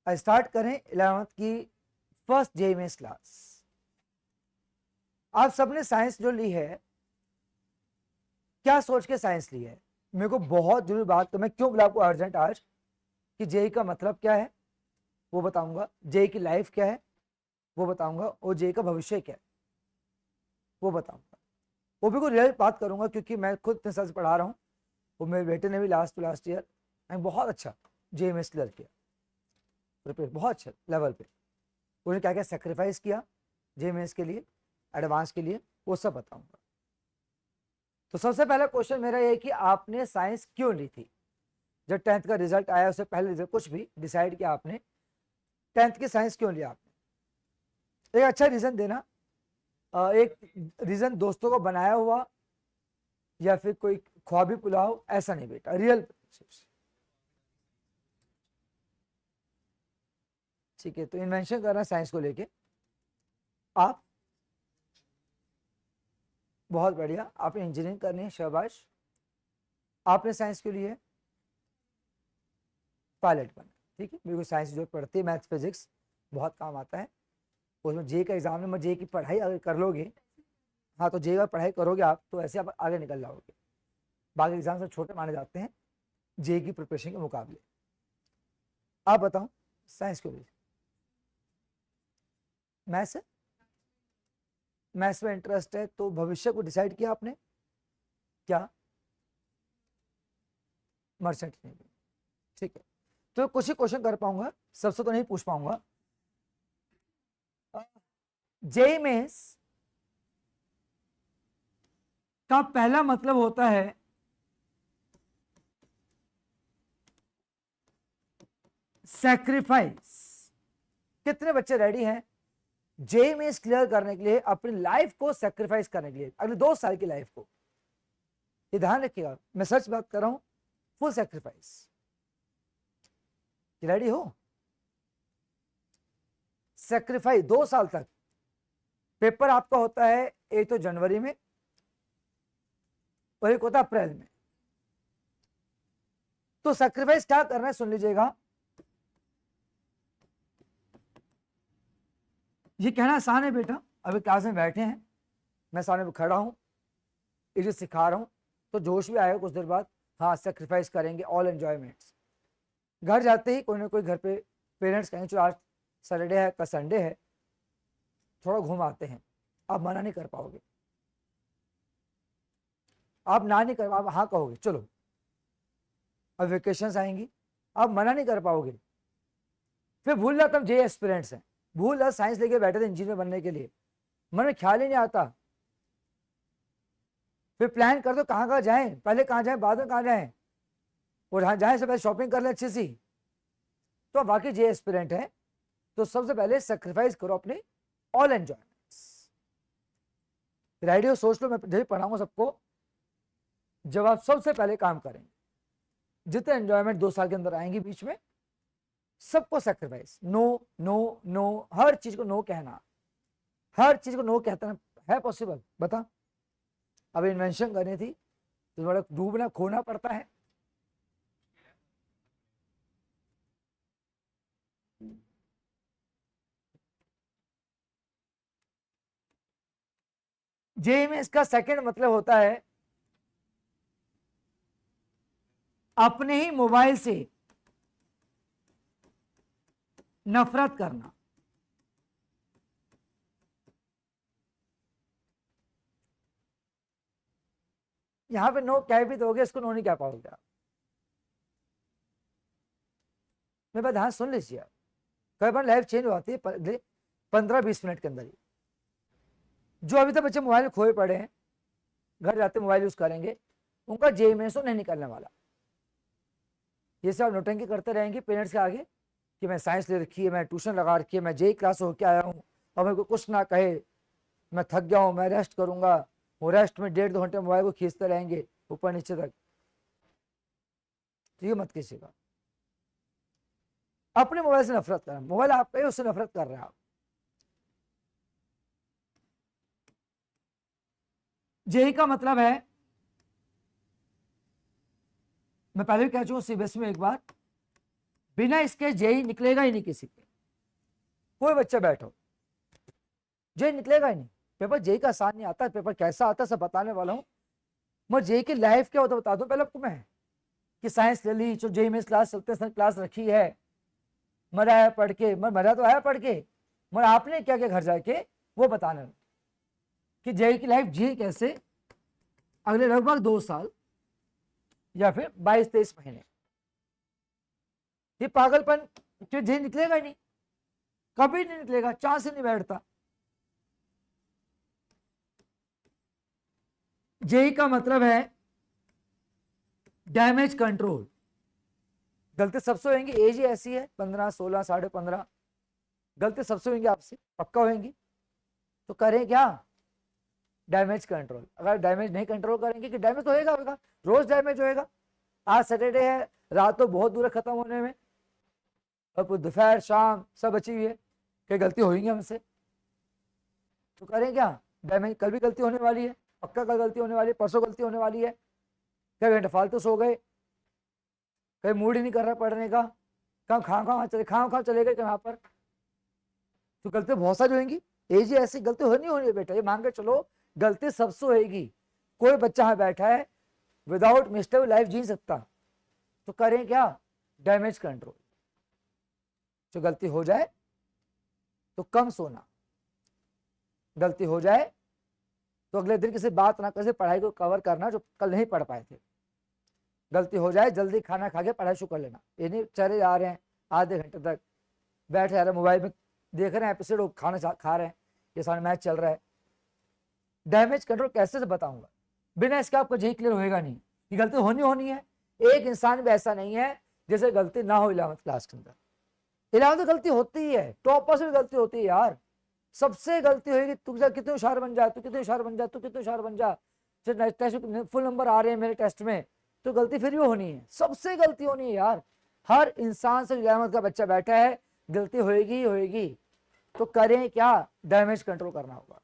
Start करें 11th की first जे mains class. आप सबने साइंस जो ली है, क्या सोच के साइंस ली है? मेरे को बहुत जरूरी बात, तो मैं क्यों बुला आपको अर्जेंट आज, कि जेई का मतलब क्या है वो बताऊंगा, जेई की लाइफ क्या है वो बताऊंगा, और जेई का भविष्य क्या है वो बताऊंगा। वो भी कोई रियल बात करूंगा, क्योंकि मैं खुद इतने साल से पढ़ा रहा हूँ, वो मेरे बेटे ने भी लास्ट ईयर बहुत अच्छा जेई में क्लियर किया, प्रिपेयर बहुत अच्छे लेवल पे। उन्होंने क्या क्या सेक्रीफाइस किया जेई मेंस के लिए, एडवांस के लिए, वो सब बताऊंगा। तो सबसे पहला क्वेश्चन मेरा ये कि आपने साइंस क्यों ली थी? जब 10th का रिजल्ट आया उससे पहले रिजल्ट कुछ भी डिसाइड किया आपने, 10th की साइंस क्यों लिया आपने? एक अच्छा रीजन देना, एक रीजन दोस्तों को बनाया हुआ या फिर कोई ख्वाबी पुलाव, ऐसा नहीं बेटा, रियल। ठीक है, तो इन्वेंशन करना साइंस को लेके आप, बहुत बढ़िया, आपने इंजीनियरिंग करनी है, शाबाश। आपने साइंस के लिए पायलट बनना, ठीक है, मेरे को साइंस जो पढ़ती है, मैथ्स फिजिक्स बहुत काम आता है उसमें। जे का एग्जाम में जे की पढ़ाई अगर कर लोगे, हाँ, तो जे का पढ़ाई करोगे आप, तो ऐसे आप आगे निकल जाओगे। बाकी एग्जाम सब छोटे माने जाते हैं जे की प्रिपरेशन के मुकाबले। आप बताओ साइंस क्यों ली? मैथ्स, मैथ्स में इंटरेस्ट है, तो भविष्य को डिसाइड किया आपने क्या? मर्चेंट नहीं, ठीक है। तो कुछ ही क्वेश्चन कर पाऊंगा, सबसे तो नहीं पूछ पाऊंगा। जेई मेंस का पहला मतलब होता है सैक्रिफाइस। कितने बच्चे रेडी हैं जेई मेंस क्लियर करने के लिए, अपनी लाइफ को सैक्रिफाइस करने के लिए, अगले 2 साल की लाइफ को? ये ध्यान रखिएगा, मैं सच बात कर रहा हूं, फुल सैक्रिफाइस। रेडी हो? सैक्रिफाइस 2 साल तक। पेपर आपका होता है एक तो जनवरी में और एक होता है अप्रैल में। तो सैक्रिफाइस क्या करना है सुन लीजिएगा। ये कहना आसान है बेटा, अभी क्लास में बैठे हैं, मैं सामने खड़ा हूं, इसे सिखा रहा हूं, तो जोश भी आएगा कुछ देर बाद, हाँ सेक्रीफाइस करेंगे, ऑल एंजॉयमेंट्स। घर जाते ही कोई ना कोई घर पे पेरेंट्स कहेंगे चलो आज सैटरडे है, कल संडे है, थोड़ा घूम आते हैं। आप मना नहीं कर पाओगे, आप ना नहीं कर, आप हाँ कहोगे चलो। अब वेकेशन आएंगी, आप मना नहीं कर पाओगे। फिर भूल जाता हम जे एस्पिरेंट्स हैं, भूल जाता साइंस लेके बैठे थे इंजीनियर बनने के लिए, मन में ख्याल ही नहीं आता। फिर प्लान कर दो कहाँ कहाँ जाएं, पहले कहाँ जाएं, बाद में कहाँ जाएं, और जहाँ जाएं से पहले शॉपिंग कर ले अच्छी सी। तो आप वाकई जे एस्पिरेंट है, तो सबसे पहले सेक्रीफाइस करो अपने ऑल एंजॉयमेंट्स। रेडियो सोच लो, मैं जब पढ़ाऊंगा सबको, जब आप सबसे पहले काम करेंगे, जितने एंजॉयमेंट 2 साल के अंदर आएंगी बीच में, सबको सेक्रीफाइस, नो नो नो, हर चीज को नो कहना, हर चीज को नो कहता है पॉसिबल? बता, अब इन्वेंशन करनी थी तो थोड़ा डूबना खोना पड़ता है। जे में इसका सेकंड मतलब होता है अपने ही मोबाइल से नफरत करना। यहां पे नो कह भी दोगे, इसको नो नहीं कह पाओगे आप। मेरे बात ध्यान सुन लीजिए आप, कई बार लाइफ चेंज हो जाती है 15-20 मिनट के अंदर ही। जो अभी तक बच्चे मोबाइल खोए पड़े हैं, घर जाते मोबाइल यूज करेंगे, उनका जे में से नहीं निकलने वाला। ये सब नोटंकी करते रहेंगे पेरेंट्स के आगे कि मैं साइंस ले रखी है, मैं ट्यूशन लगा रखी है, मैं जे क्लास होके आया हूँ, और मेरे को कुछ ना कहे, मैं थक गया हूँ, मैं रेस्ट करूंगा। वो रेस्ट में 1.5-2 घंटे मोबाइल को खींचते रहेंगे ऊपर नीचे तक। तो ये मत कीजिएगा, अपने मोबाइल से नफरत करना, मोबाइल आपका ही, उससे नफरत कर रहे हैं आप। जेई का मतलब है, मैं पहले भी कह चुका हूं सीबीएसई में एक बार, बिना इसके जेई निकलेगा ही नहीं किसी के। कोई बच्चा बैठो, जेई निकलेगा ही नहीं। पेपर जेई का आसान नहीं आता, पेपर कैसा आता है सब बताने वाला हूं। मैं जेई की लाइफ क्या होता बता दूं पहले आपको मैं, कि साइंस ले ली, जो जेई में क्लास चलते हैं क्लास रखी है, मजा आया पढ़ के, मजा तो आया पढ़ के, मगर आपने क्या क्या घर जाके वो बताना कि जेई की लाइफ जी कैसे अगले लगभग 2 साल या फिर 22-23 महीने। ये पागलपन क्यों, जेई निकलेगा ही नहीं, कभी नहीं निकलेगा, चांस ही नहीं बैठता। जेई का मतलब है डैमेज कंट्रोल। गलती सबसे होंगी, एज ही ऐसी है 15, 16, 15.5, गलती सबसे होंगी, आपसे पक्का होंगी। तो करें क्या, डैमेज कंट्रोल। अगर डैमेज नहीं कंट्रोल करेंगे कि डैमेज तो होगा, रोज डैमेज होएगा। आज सैटरडे है, रात तो बहुत दूर है खत्म होने में, और दोपहर शाम सब बची हुई है, क्या गलती होगी हमसे। तो करें क्या, डैमेज। कल भी गलती होने वाली है, पक्का कल गलती होने वाली है, परसों गलती होने वाली है। कई घंटे फालतू सो गए, कहीं मूड ही नहीं कर रहा पढ़ने का, खाम चले गए कहाँ पर, तो गलती बहुत सारी होंगी। एज ऐसी गलती होनी होनी है बेटा, ये मान के चलो, गलती सबसे होगी। कोई बच्चा यहाँ बैठा है विदाउट मिस्टेक लाइफ जी सकता। तो करें क्या, डैमेज कंट्रोल। जो गलती हो जाए तो कम सोना, गलती हो जाए तो अगले दिन किसी बात ना कैसे पढ़ाई को कवर करना जो कल नहीं पढ़ पाए थे। गलती हो जाए जल्दी खाना खा के पढ़ाई शुरू कर लेना। ये नहीं चले जा रहे हैं आधे घंटे तक बैठे जा रहे हैं, मोबाइल में देख रहे हैं एपिसोड, खाना खा रहे हैं, ये सामने मैच चल रहा है। डैमेज कंट्रोल कैसे से बताऊंगा, बिना इसका आपको जेई क्लियर होएगा नहीं। ये गलती होनी है। एक इंसान भी ऐसा नहीं है जैसे गलती ना हो 11th क्लास के अंदर। 11th में गलती होती है, टॉपर से भी गलती होती है यार, सबसे गलती होगी। तू कितने होशियार बन जा, तू कितने होशियार बन जा, तू कितने होशियार बन जा, टेस्ट फुल नंबर आ रहे हैं मेरे टेस्ट में, तो गलती फिर भी होनी है, सबसे गलती होनी है यार। हर इंसान से 11th का बच्चा बैठा है, गलती होएगी ही होएगी। तो करें क्या, डैमेज कंट्रोल करना होगा।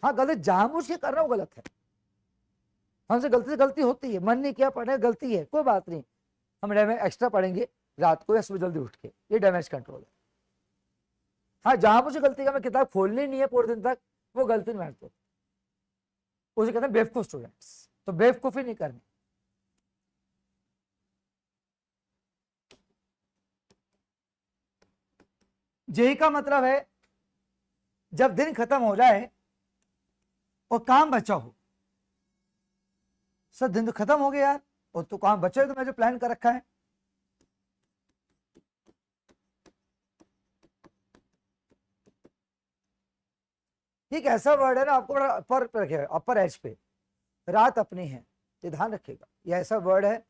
हाँ, गलती जानबूझ के करना वो गलत है, हमसे गलती से गलती होती है, मन नहीं किया पढ़े, गलती है, कोई बात नहीं, हम डैमेज एक्स्ट्रा पढ़ेंगे रात को या सुबह जल्दी उठ के, ये डैमेज कंट्रोल है। हाँ, जहां मुझे गलती का मैं किताब खोलनी नहीं है पूरे दिन तक, वो गलती नहीं मानते, उसे कहते हैं बेवकूफ स्टूडेंट्स। तो बेवकूफी नहीं करनी। जेई का मतलब है जब दिन खत्म हो जाए और काम बचा हो। सर दिन तो खत्म हो गया यार, और तो काम बचे तो मैं जो प्लान कर रखा है। एक ऐसा वर्ड है ना, आपको अपर पे रखेगा, अपर एज पे, रात अपनी है, ये ध्यान रखिएगा। ये ऐसा वर्ड है,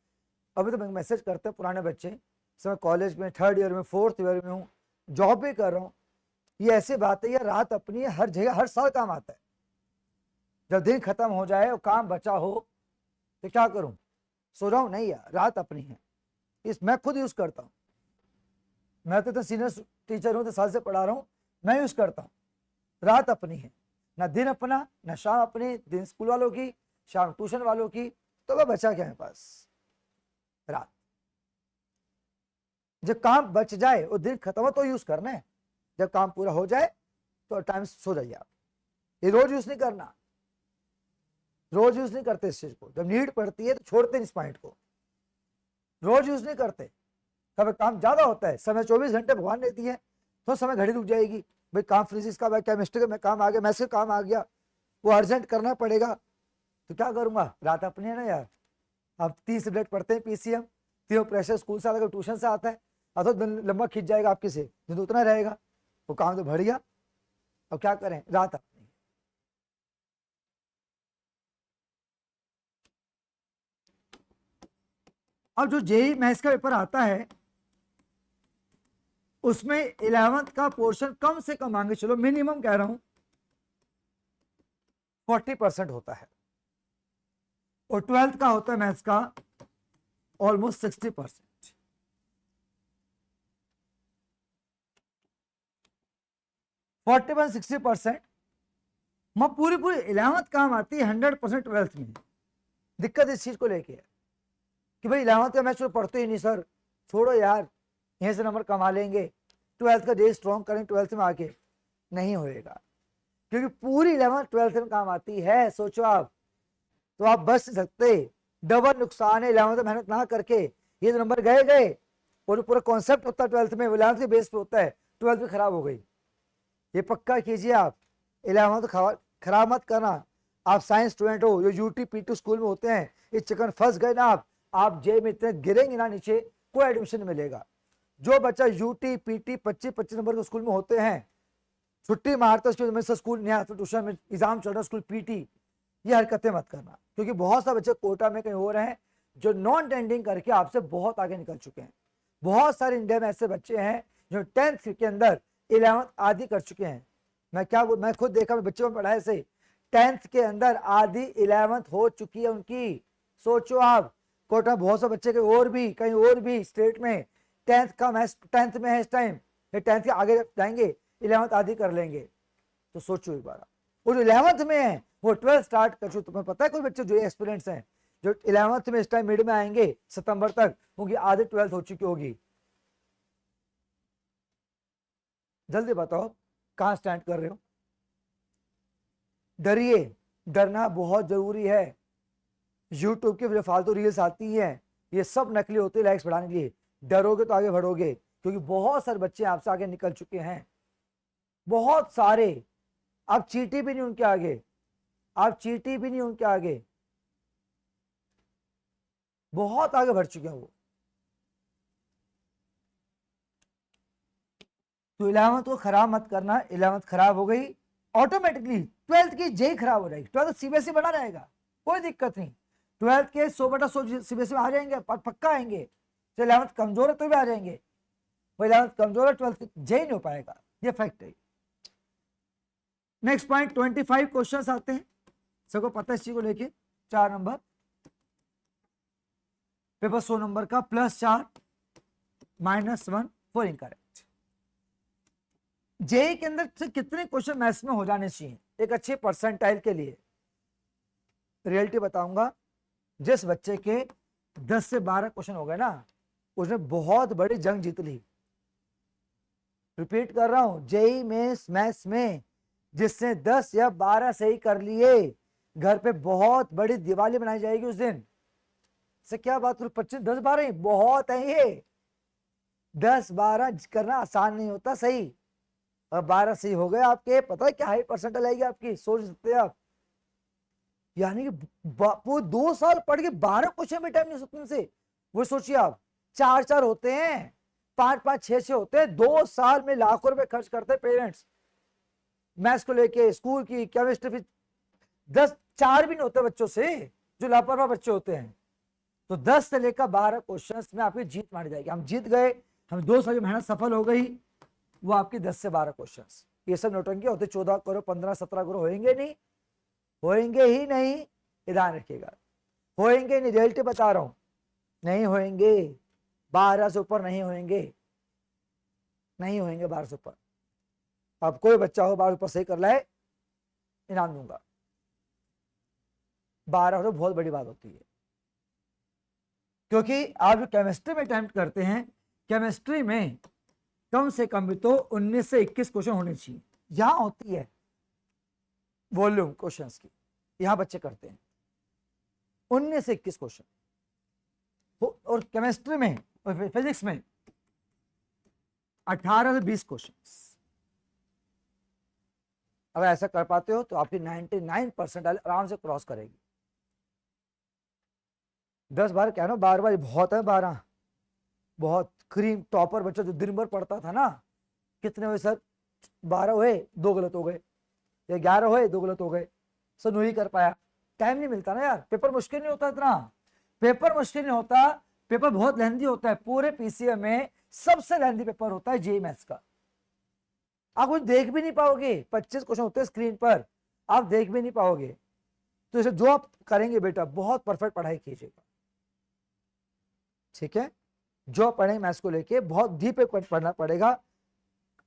अभी तो मैसेज करते हैं पुराने बच्चे, समय कॉलेज में 3rd ईयर में 4th ईयर में हूँ, जॉब भी कर रहा हूँ, ये ऐसी बात है, ये रात अपनी है, हर जगह हर साल काम आता है। जब दिन खत्म हो जाए और काम बचा हो तो क्या करूं, सो रहा हूं नहीं यार, रात अपनी है। इस मैं खुद यूज करता हूं, मैं तो सीनियर टीचर हूं, तो साल से पढ़ा रहा हूं, मैं यूज करता हूं। रात अपनी है, ना दिन अपना ना शाम अपनी, दिन स्कूल वालों की, शाम ट्यूशन वालों की, तो वह बचा क्या है पास, रात। जब काम बच जाए और दिन खत्म हो तो यूज करना है, जब काम पूरा हो जाए तो टाइम सो जाइए आप। ये रोज यूज नहीं करना, रोज यूज नहीं करते इस चीज को, जब नीड पड़ती है तो छोड़ते हैं इस पॉइंट को, रोज यूज नहीं करते। कभी काम ज्यादा होता है, समय 24 घंटे भगवान ने दिए, तो समय घड़ी रुक जाएगी, भाई काम फिजिक्स का, भाई केमिस्ट्री का काम आ गया, मैथ्स का काम आ गया, वो अर्जेंट करना पड़ेगा, तो क्या करूंगा, रात अपनी है ना यार। अब 3 सब्जेक्ट पढ़ते हैं पीसीएम, तीनों प्रेशर स्कूल से आता है, ट्यूशन से आता है, तो दिन लंबा खींच जाएगा आपके से, दिन तो उतना रहेगा, वो काम तो बढ़ गया। अब क्या करें, रात अपनी। अब जो जेई मैथ्स का पेपर आता है उसमें 11th का पोर्शन कम से कम मांगे चलो, मिनिमम कह रहा हूं 40% होता है, और 12th का होता है मैथ्स का ऑलमोस्ट 60%। 40-60% मैं पूरी 11th काम आती है, 100% 12th में। दिक्कत इस चीज को लेके है कि भाई 11th का मैथ्स तो पढ़ते ही नहीं सर, छोड़ो यार, यहीं से नंबर कमा लेंगे, 12th का डे स्ट्रॉन्ग करें, 12th में आके नहीं होएगा, क्योंकि पूरी 11th 12th में काम आती है। सोचो आप, तो आप बच सकते, डबल नुकसान है 11th में मेहनत ना करके, ये तो नंबर गए गए, और पूरा कॉन्सेप्ट होता है 12th में 11th के बेस पे होता है, 12th में खराब हो गई। ये पक्का कीजिए आप, 11th खराब मत करना। आप साइंस स्टूडेंट हो, जो यूटी पीटी स्कूल में होते हैं, इस चक्कर फंस गए ना आप जे में इतने गिरेंगे ना नीचे, कोई एडमिशन मिलेगा। जो बच्चा यूटी पीटी 25-25 नंबर के स्कूल में होते हैं, छुट्टी मारते उसके में स्कूल नहीं आता, ट्यूशन में एग्जाम चल रहा है, स्कूल पीटी, ये हरकतें मत करना, क्योंकि बहुत सारे बच्चे कोटा में कहीं हो रहे हैं जो नॉन टेंडिंग करके आपसे बहुत आगे निकल चुके हैं। बहुत सारे इंडिया में ऐसे बच्चे हैं जो 10th के अंदर 11th आधी कर चुके हैं। मैं खुद देखा, मैं बच्चों में पढ़ाए से 10th के अंदर आधी 11th हो चुकी है उनकी। सोचो आप, कोटा में बहुत से बच्चे के और भी कहीं और भी स्टेट में 10th का मैच 10th में है इस टाइम, 10th के आगे जाएंगे 11th आधी कर लेंगे। तो सोचो एक बार, वो जो 11th में है वो 12th स्टार्ट कर चुके। तुम्हें पता है कोई बच्चे जो एक्सपीरियंस हैं जो 11th में इस टाइम मिड में आएंगे सितंबर तक, उनकी आधी 12th हो चुकी होगी। जल्दी बताओ कहां स्टैंड कर रहे हो। डरिए, डरना बहुत जरूरी है। यूट्यूब की जो फालतू रील्स आती हैं, ये सब नकली होती है लाइक्स बढ़ाने के लिए। डरोगे तो आगे बढ़ोगे, क्योंकि बहुत सारे बच्चे आपसे आगे निकल चुके हैं, बहुत सारे। आप चीटी भी नहीं उनके आगे, आप चीटी भी नहीं उनके आगे, बहुत आगे बढ़ चुके हैं वो। तो 11th को खराब मत करना। 11th खराब हो गई, ऑटोमेटिकली 12th की जेई खराब हो जाएगी। 12th सीबीएसई बना रहेगा, कोई दिक्कत नहीं। 12th के 100/100 सीबीएसई में आ जाएंगे, पक्का आएंगे। तो 11th कमजोर है तो भी आ जाएंगे, वो 11th कमजोर है 12th जेई नहीं हो पाएगा, ये फैक्ट है। नेक्स्ट पॉइंट 25 क्वेश्चन आते हैं, सबको पता है इस चीज को लेके। 4 नंबर पेपर 100 नंबर का, +4 -1 फॉर इनकरेक्ट। जेई के अंदर से कितने क्वेश्चन मैथ्स में हो जाने चाहिए एक अच्छे परसेंटाइल के लिए? रियलिटी बताऊंगा, जिस बच्चे के 10 से 12 क्वेश्चन हो गए ना, उसने बहुत बड़ी जंग जीत ली। रिपीट कर रहा हूं, जेई में मैथ्स में जिसने 10 या 12 सही कर लिए, घर पे बहुत बड़ी दिवाली बनाई जाएगी उस दिन से। क्या बात, 25 10 12 बहुत है ये। 10 12 करना आसान नहीं होता सही, और 12 सही हो गए आपके, पता है क्या हाई परसेंटेज आएगी आपकी, सोच सकते हैं आप। यानी कि वो 2 साल पढ़ के 12 क्वेश्चन भी टाइम नहीं सकते उनसे। वो सोचिए आप, 4 होते हैं, 5 6 होते हैं, 2 साल में लाखों रुपए खर्च करते हैं पेरेंट्स मैथ्स को लेके, स्कूल की केमिस्ट्री। 10 4 भी नहीं होते बच्चों से, जो लापरवाह बच्चे होते हैं। तो 10 से लेकर 12 क्वेश्चन में आपकी जीत मानी जाएगी। हम जीत गए, हम 2 साल की मेहनत सफल हो गई, वो आपकी 10 से 12 क्वेश्चन। ये सब नौटंकी होते, 14 करो 15 17 करो, होएंगे नहीं, होएंगे ही नहीं, ध्यान रखिएगा, होएंगे नहीं। रियलिटी बता रहा हूं, नहीं होएंगे, 12 से ऊपर नहीं होएंगे, नहीं होएंगे 12 से ऊपर। अब कोई बच्चा हो 12 ऊपर सही कर लाए, इनाम दूंगा। 12 तो बहुत बड़ी बात होती है, क्योंकि आप जो केमिस्ट्री में अटेम्प्ट करते हैं, केमिस्ट्री में कम से कम भी तो 19 से 21 क्वेश्चन होने चाहिए। यहां होती है वॉल्यूम क्वेश्चंस की, यहां बच्चे करते हैं 19 से 21 क्वेश्चन, और केमिस्ट्री में और फिजिक्स में 18 से 20 क्वेश्चन। अगर ऐसा कर पाते हो तो आपकी 99% आराम से क्रॉस करेगी। 10 बार क्या ना, 12 बार बहुत है, 12 बहुत। क्रीम टॉपर बच्चा जो दिन भर पढ़ता था ना, कितने हुए सर? 12 हुए, 2 गलत हो गए, या 11 हुए, 2 गलत हो गए, सर नहीं कर पाया। टाइम नहीं मिलता ना यार, पेपर मुश्किल नहीं होता इतना, पेपर मुश्किल नहीं होता, पेपर बहुत लेंथी होता है। पूरे पीसीएम में सबसे लेंथी पेपर होता है जेईई मैथ्स का। आप कुछ देख भी नहीं पाओगे, 25 क्वेश्चन होते हैं स्क्रीन पर, आप देख भी नहीं पाओगे। तो इसे जो आप करेंगे बेटा, बहुत परफेक्ट पढ़ाई कीजिएगा, ठीक है? जो पढ़ेंगे मैथ्स को लेके बहुत डीप पढ़ना पड़ेगा।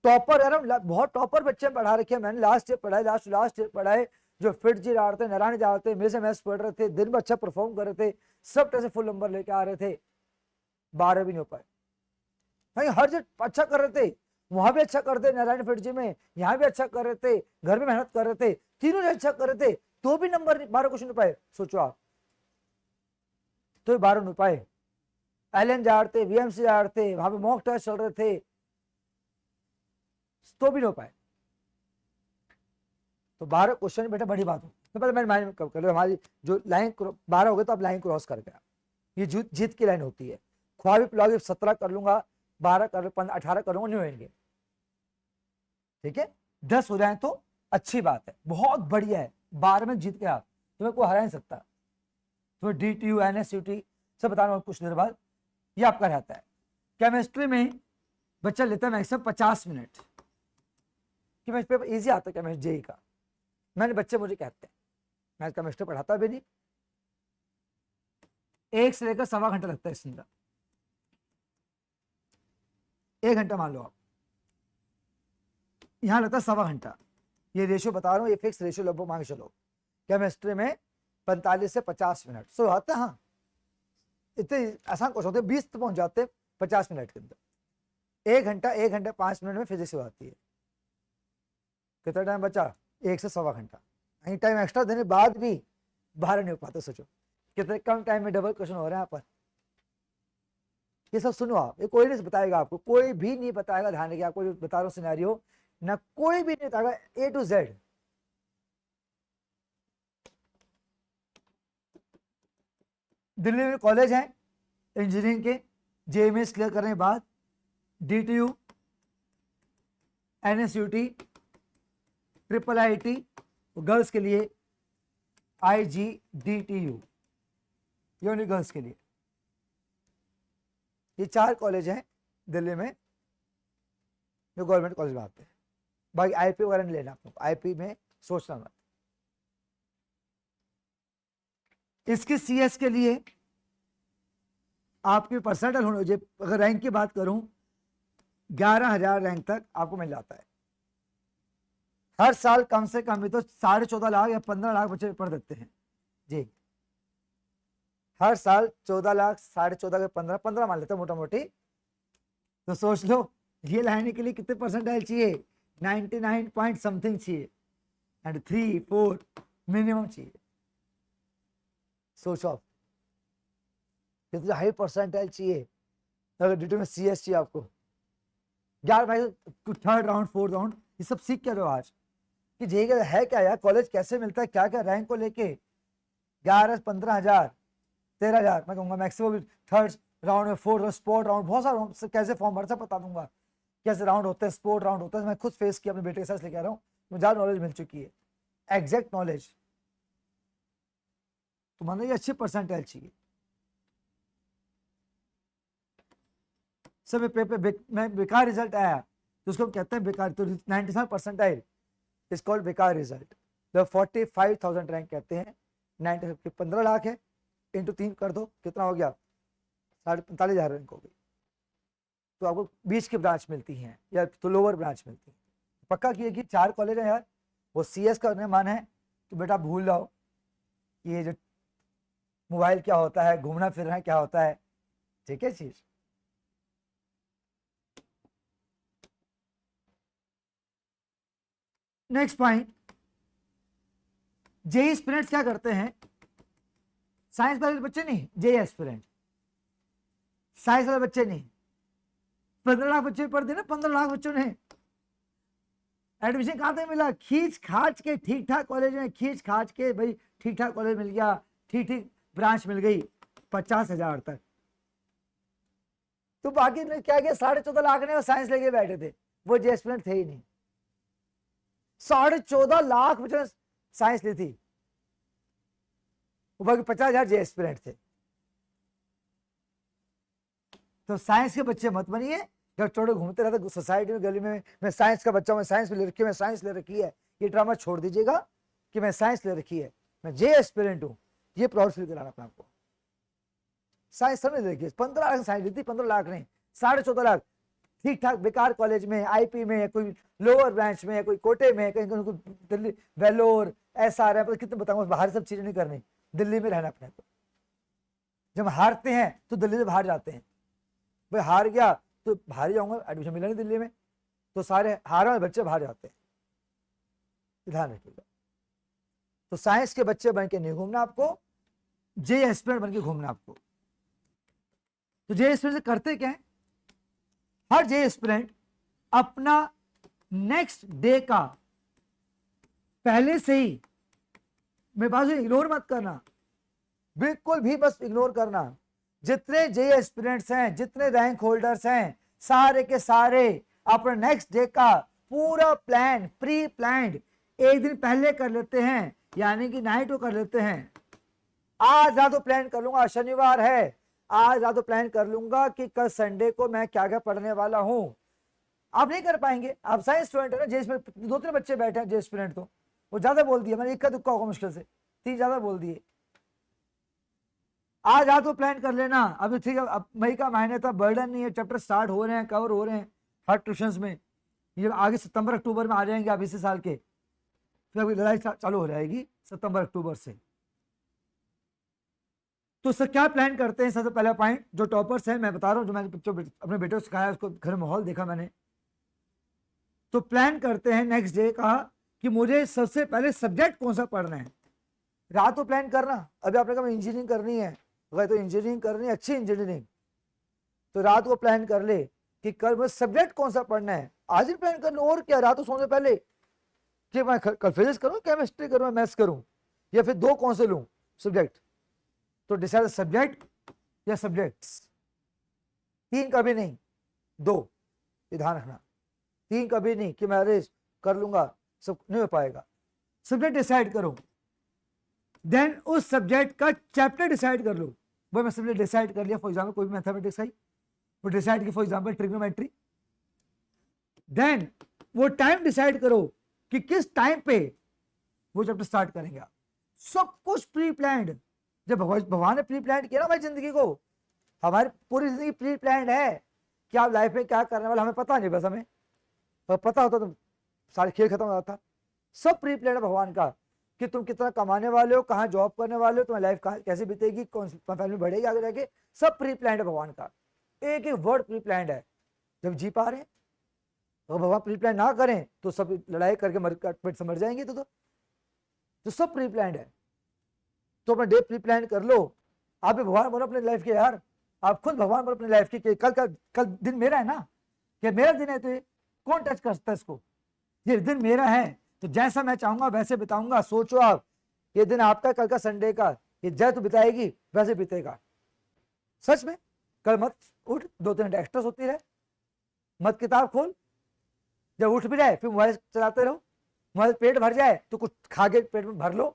टॉपर यार, बहुत टॉपर बच्चे पढ़ा रखे हैं मैंने, लास्ट ईयर पढ़ाए, लास्ट ईयर पढ़ाए, जो फिट जी रहा थे, नारायण जा रहे थे, मेरे से मैथ्स पढ़ रहे थे, दिन में अच्छा परफॉर्म कर रहे थे, सब तरह से फुल नंबर लेके आ रहे थे, 12 भी नहीं हो पाए। भाई हर जगह अच्छा कर रहे थे, वहां भी अच्छा कर रहे थे नारायण फेट जी में, यहाँ भी अच्छा कर रहे थे, घर में मेहनत कर रहे थे, तीनों जगह अच्छा कर रहे थे, तो भी नंबर 12 क्वेश्चन नहीं पाए। सोचो आप, तो 12 नहीं पाए। एलन जा रहे थे, वीएमसी जा रहे थे, वहां पे मॉक टेस्ट चल रहे थे, तो भी नहीं पाए। तो 12 क्वेश्चन बेटा बड़ी बात हो। तो पहले मैंने माइंड कर लो, हमारी जो लाइन 12 हो गए तो अब लाइन क्रॉस कर गया, ये जीत की लाइन होती है। ख्वाबी पिलाओगे 17 कर लूंगा, 12 कर 18 करूंगा, नहीं होंगे। ठीक है, 10 हो जाए तो अच्छी बात है, बहुत बढ़िया है। 12 में जीत गया, तुम्हें कोई हरा नहीं सकता। तुम्हें DTU NSUT सब बताना कुछ देर बाद, ये आपका रहता है। केमिस्ट्री में बच्चा लेता है maximum 50 minute. Chemistry paper easy आता है केमिस्ट्री जेई का, मैंने बच्चे मुझे कहते हैं, मैं केमिस्ट्री पढ़ाता भी नहीं। 1 से लेकर 1.25 घंटा लगता है इसके अंदर, 1 घंटा मान लो आप, यहां लगता है 1.25 घंटा। ये रेशियो बता रहा हूँ, ये फिक्स रेशियो लगभग मान के चलो। केमिस्ट्री में 45 से 50 मिनट सो आता है। हाँ, इतने आसान क्वेश्चन होते, 20 तो पहुंच जाते 50 मिनट के अंदर। 1 घंटा 1 घंटा 5 मिनट में फिजिक्स हो जाती है। कितना टाइम बचा? 1 से 1.25 घंटा। कहीं टाइम एक्स्ट्रा देने बाद भी 12 नहीं हो पाते। सोचो कितने कम टाइम में डबल क्वेश्चन हो रहे हैं यहाँ पर। ये सब सुनो आप, ये कोई नहीं बताएगा आपको, कोई भी नहीं बताएगा। ध्यान रखिए, आपको जो बता रहा हूँ सिनेरियो ना, कोई भी नहीं बताएगा A to Z। दिल्ली में कॉलेज है इंजीनियरिंग के, JMS क्लियर करने के बाद DTU NSUT IIIT गर्ल्स के लिए, IGDTU ये ओनली गर्ल्स के लिए। ये 4 कॉलेज हैं दिल्ली में जो गवर्नमेंट कॉलेज में आते हैं। बाकी IP वगैरह नहीं लेना आपको, IP में सोचना मत। इसकी CS के लिए आपकी परसेंटाइल होने चाहिए। अगर रैंक की बात करूं, 11,000 रैंक तक आपको मिल जाता है। हर साल कम से कम भी तो 14.5 लाख या 15 लाख बच्चे पढ़ देते हैं जी। हर साल 14 लाख, 14.5 के 15 मान लेते हैं मोटा मोटी। तो सोच लो ये लाने के लिए कितने परसेंटाइल चाहिए? 99 पॉइंट समथिंग चाहिए, एंड 3 4 मिनिमम चाहिए। सोचो आप कितने हाई परसेंटाइल चाहिए। अगर DTU में CS चाहिए आपको, यार भाई 3rd राउंड 4th राउंड ये सब सीख क्या रहे हो आज कि जेई है क्या यार, कॉलेज कैसे मिलता है, क्या क्या रैंक को लेके। 11-15,000 13,000 मैं कहूँगा मैक्सिमम। 3rd राउंड में 4th स्पोर्ट राउंड, बहुत सारा राउंड, कैसे फॉर्म भर, सब बता दूंगा कैसे राउंड होते हैं, स्पोर्ट राउंड होता है। मैं खुद फेस किया, अपने बेटे के साथ लेके आ रहा हूँ, मुझे ज़्यादा नॉलेज मिल चुकी है, एग्जैक्ट नॉलेज। तो मान लो ये अच्छी परसेंटाइल चाहिए। सब पेपर में बेकार रिजल्ट आया तो उसको हम कहते हैं बेकार। तो 97 परसेंटाइल इज कॉल्ड बेकार रिजल्ट। जब 45,000 रैंक कहते हैं, 15 लाख है, इंटू 3 कर दो, कितना हो गया? 45,000 रैंक हो गई। तो आपको बीच की ब्रांच मिलती हैं या तो लोअर ब्रांच मिलती है। पक्का किए कि 4 कॉलेज है यार, वो CS का मन है तो बेटा भूल जाओ ये जो मोबाइल क्या होता है, घूमना फिरना क्या होता है। ठीक है चीज। नेक्स्ट पॉइंट, जेई एस्पिरेंट्स क्या करते हैं? साइंस वाले बच्चे नहीं, जेई एस्पिरेंट साइंस वाले बच्चे नहीं। 15 लाख बच्चे पढ़ दिए ना, 15 लाख बच्चों ने एडमिशन कहां से मिला? खींच खाच के ठीक ठाक कॉलेज में, खींच खाच के भाई ठीक ठाक कॉलेज मिल गया, ठीक ठीक ब्रांच मिल गई, 50,000 तक। तो बाकी ने क्या किया? 14.5 लाख ने साइंस लेके बैठे थे, वो जेई एस्पिरेंट थे ही नहीं। 14.5 लाख बच्चों ने साइंस ली थी, बाकी 50,000 जेई एस्पिरेंट थे। तो साइंस के बच्चे मत बनिए, जब चोड़े घूमते रहते सोसाइटी में, गली में, मैं साइंस का बच्चा हूं, मैं साइंस में ले रखी है, मैं साइंस ले रखी है। ये ड्रामा छोड़ दीजिएगा कि मैं साइंस ले रखी है, मैं जेई एस्पिरेंट हूं। ये प्राउड फील कराना अपने आपको। साइंस सब ले रखी है। 15 लाख साइंस ली थी, 15 लाख नहीं, 14.5 लाख ठीक ठाक बेकार कॉलेज में, IP में, कोई लोअर ब्रांच में, कोई कोटे में, कहीं दिल्ली वेलोर SRM, कितने बताऊंगा। बाहर सब चीजें नहीं करनी, दिल्ली में रहना अपने को। जब हारते हैं तो दिल्ली से बाहर जाते हैं। भाई हार गया तो बाहर ही जाऊंगा, एडमिशन मिला नहीं दिल्ली में, तो सारे हारे वाले बच्चे बाहर जाते हैं, ध्यान रखिएगा। तो साइंस के बच्चे बन के नहीं घूमना आपको, जे एस्पिरेंट बन के घूमना आपको। तो जे एस्पिरेंट से करते क्या है, हर जे एस्पिरेंट अपना नेक्स्ट डे का पहले से ही, मेरे पास इग्नोर मत करना, बिल्कुल भी बस इग्नोर करना। जितने जे एस्पिरेंट्स हैं, जितने रैंक होल्डर्स हैं, सारे के सारे अपना नेक्स्ट डे का पूरा प्लान, प्री प्लान्ड एक दिन पहले कर लेते हैं, यानी कि नाइट को कर लेते हैं। आज रात को प्लान कर लूंगा, शनिवार है, आज रात को प्लान कर लूंगा कि कल संडे को मैं क्या क्या पढ़ने वाला हूं। आप नहीं कर पाएंगे, आप साइंस स्टूडेंट है ना, जे एस्पिरेंट 2-3 बच्चे बैठे हैं जे एस्पिरेंट, तो वो ज्यादा बोल दिया, मैंने इक्का दुक्का होगा मुश्किल से 3 ज्यादा बोल दिए। आज रात को प्लान कर लेना, अभी ठीक है, अब मई का महीने था, बर्डन नहीं है, चैप्टर स्टार्ट हो रहे हैं, कवर हो रहे हैं हर ट्यूशन में, ये आगे सितंबर अक्टूबर में आ जाएंगे अब इसी साल के, फिर अभी लड़ाई चालू हो जाएगी सितंबर अक्टूबर से। तो सर क्या प्लान करते हैं, सबसे पहला पॉइंट, जो टॉपर्स हैं मैं बता रहा हूँ, जो मैंने अपने बेटे को सिखाया, उसको घर माहौल देखा मैंने, तो प्लान करते हैं नेक्स्ट डे का कि मुझे सबसे पहले सब्जेक्ट कौन सा पढ़ना है। रात को प्लान करना, अभी आपने कहा इंजीनियरिंग करनी है, अगर तो इंजीनियरिंग करनी है, अच्छी इंजीनियरिंग, तो रात को प्लान कर ले कि कल मुझे सब्जेक्ट कौन सा पढ़ना है, आज ही प्लान कर लो। और क्या, रात को सोने से पहले कि मैं कल फिजिक्स करूँ, केमिस्ट्री करूँ, मैथ्स करूँ, या फिर 2 कौन से लूँ सब्जेक्ट, तो डिसाइड सब्जेक्ट या सब्जेक्ट्स, 3 कभी नहीं, 2, ये ध्यान रखना, 3 कभी नहीं कि मैं अरे कर लूंगा, सब नहीं हो पाएगा। सब्जेक्ट डिसाइड करो, देन उस सब्जेक्ट का चैप्टर डिसाइड कर लो। भाई मैं सब्जेक्ट डिसाइड कर लिया, फॉर एग्जाम्पल कोई भी मैथमेटिक्स आई, वो डिसाइड की, फॉर एग्जाम्पल ट्रिग्नोमेट्री, देन वो टाइम डिसाइड करो कि किस टाइम पे वो चैप्टर स्टार्ट करेंगे आप। सब कुछ प्री प्लान्ड, जब भगवान ने प्री प्लान किया ना हमारी जिंदगी को, हमारी पूरी जिंदगी प्री प्लान है कि आप लाइफ में क्या करने वाले, हमें पता नहीं, बस हमें पता होता तो सारे खेल खत्म हो जाता। सब प्री प्लान है भगवान का कि तुम कितना कमाने वाले हो, कहाँ जॉब करने वाले हो, तुम्हारी लाइफ कैसे बीतेगी, कौन सी फैमिली बढ़ेगी आगे जाके, सब प्री प्लान है भगवान का, एक एक वर्ड प्री प्लान है। जब जी पा रहे हैं, अगर भगवान प्री प्लान ना करें तो सब लड़ाई करके पेट से मर जाएंगे। तो सब प्री प्लान है, तो अपना डे प्री प्लान कर लो। आप भी भगवान बनो अपने लाइफ के यार, आप खुद भगवान बनो अपने लाइफ के, कल दिन मेरा है ना, कि मेरा दिन है, तो ये कौन टच कर सकता है इसको, ये दिन मेरा है, तो जैसा मैं चाहूंगा वैसे बिताऊंगा। सोचो आप, ये दिन आपका, कल का संडे का, ये जैसे तो बिताएगी वैसे बीतेगा। सच में कल मत उठ, 2-3 घंटे एक्स्ट्रा सोती रहे, मत किताब खोल, जब उठ भी जाए फिर मोबाइल चलाते रहो, मोबाइल पेट भर जाए तो कुछ खा के पेट में भर लो,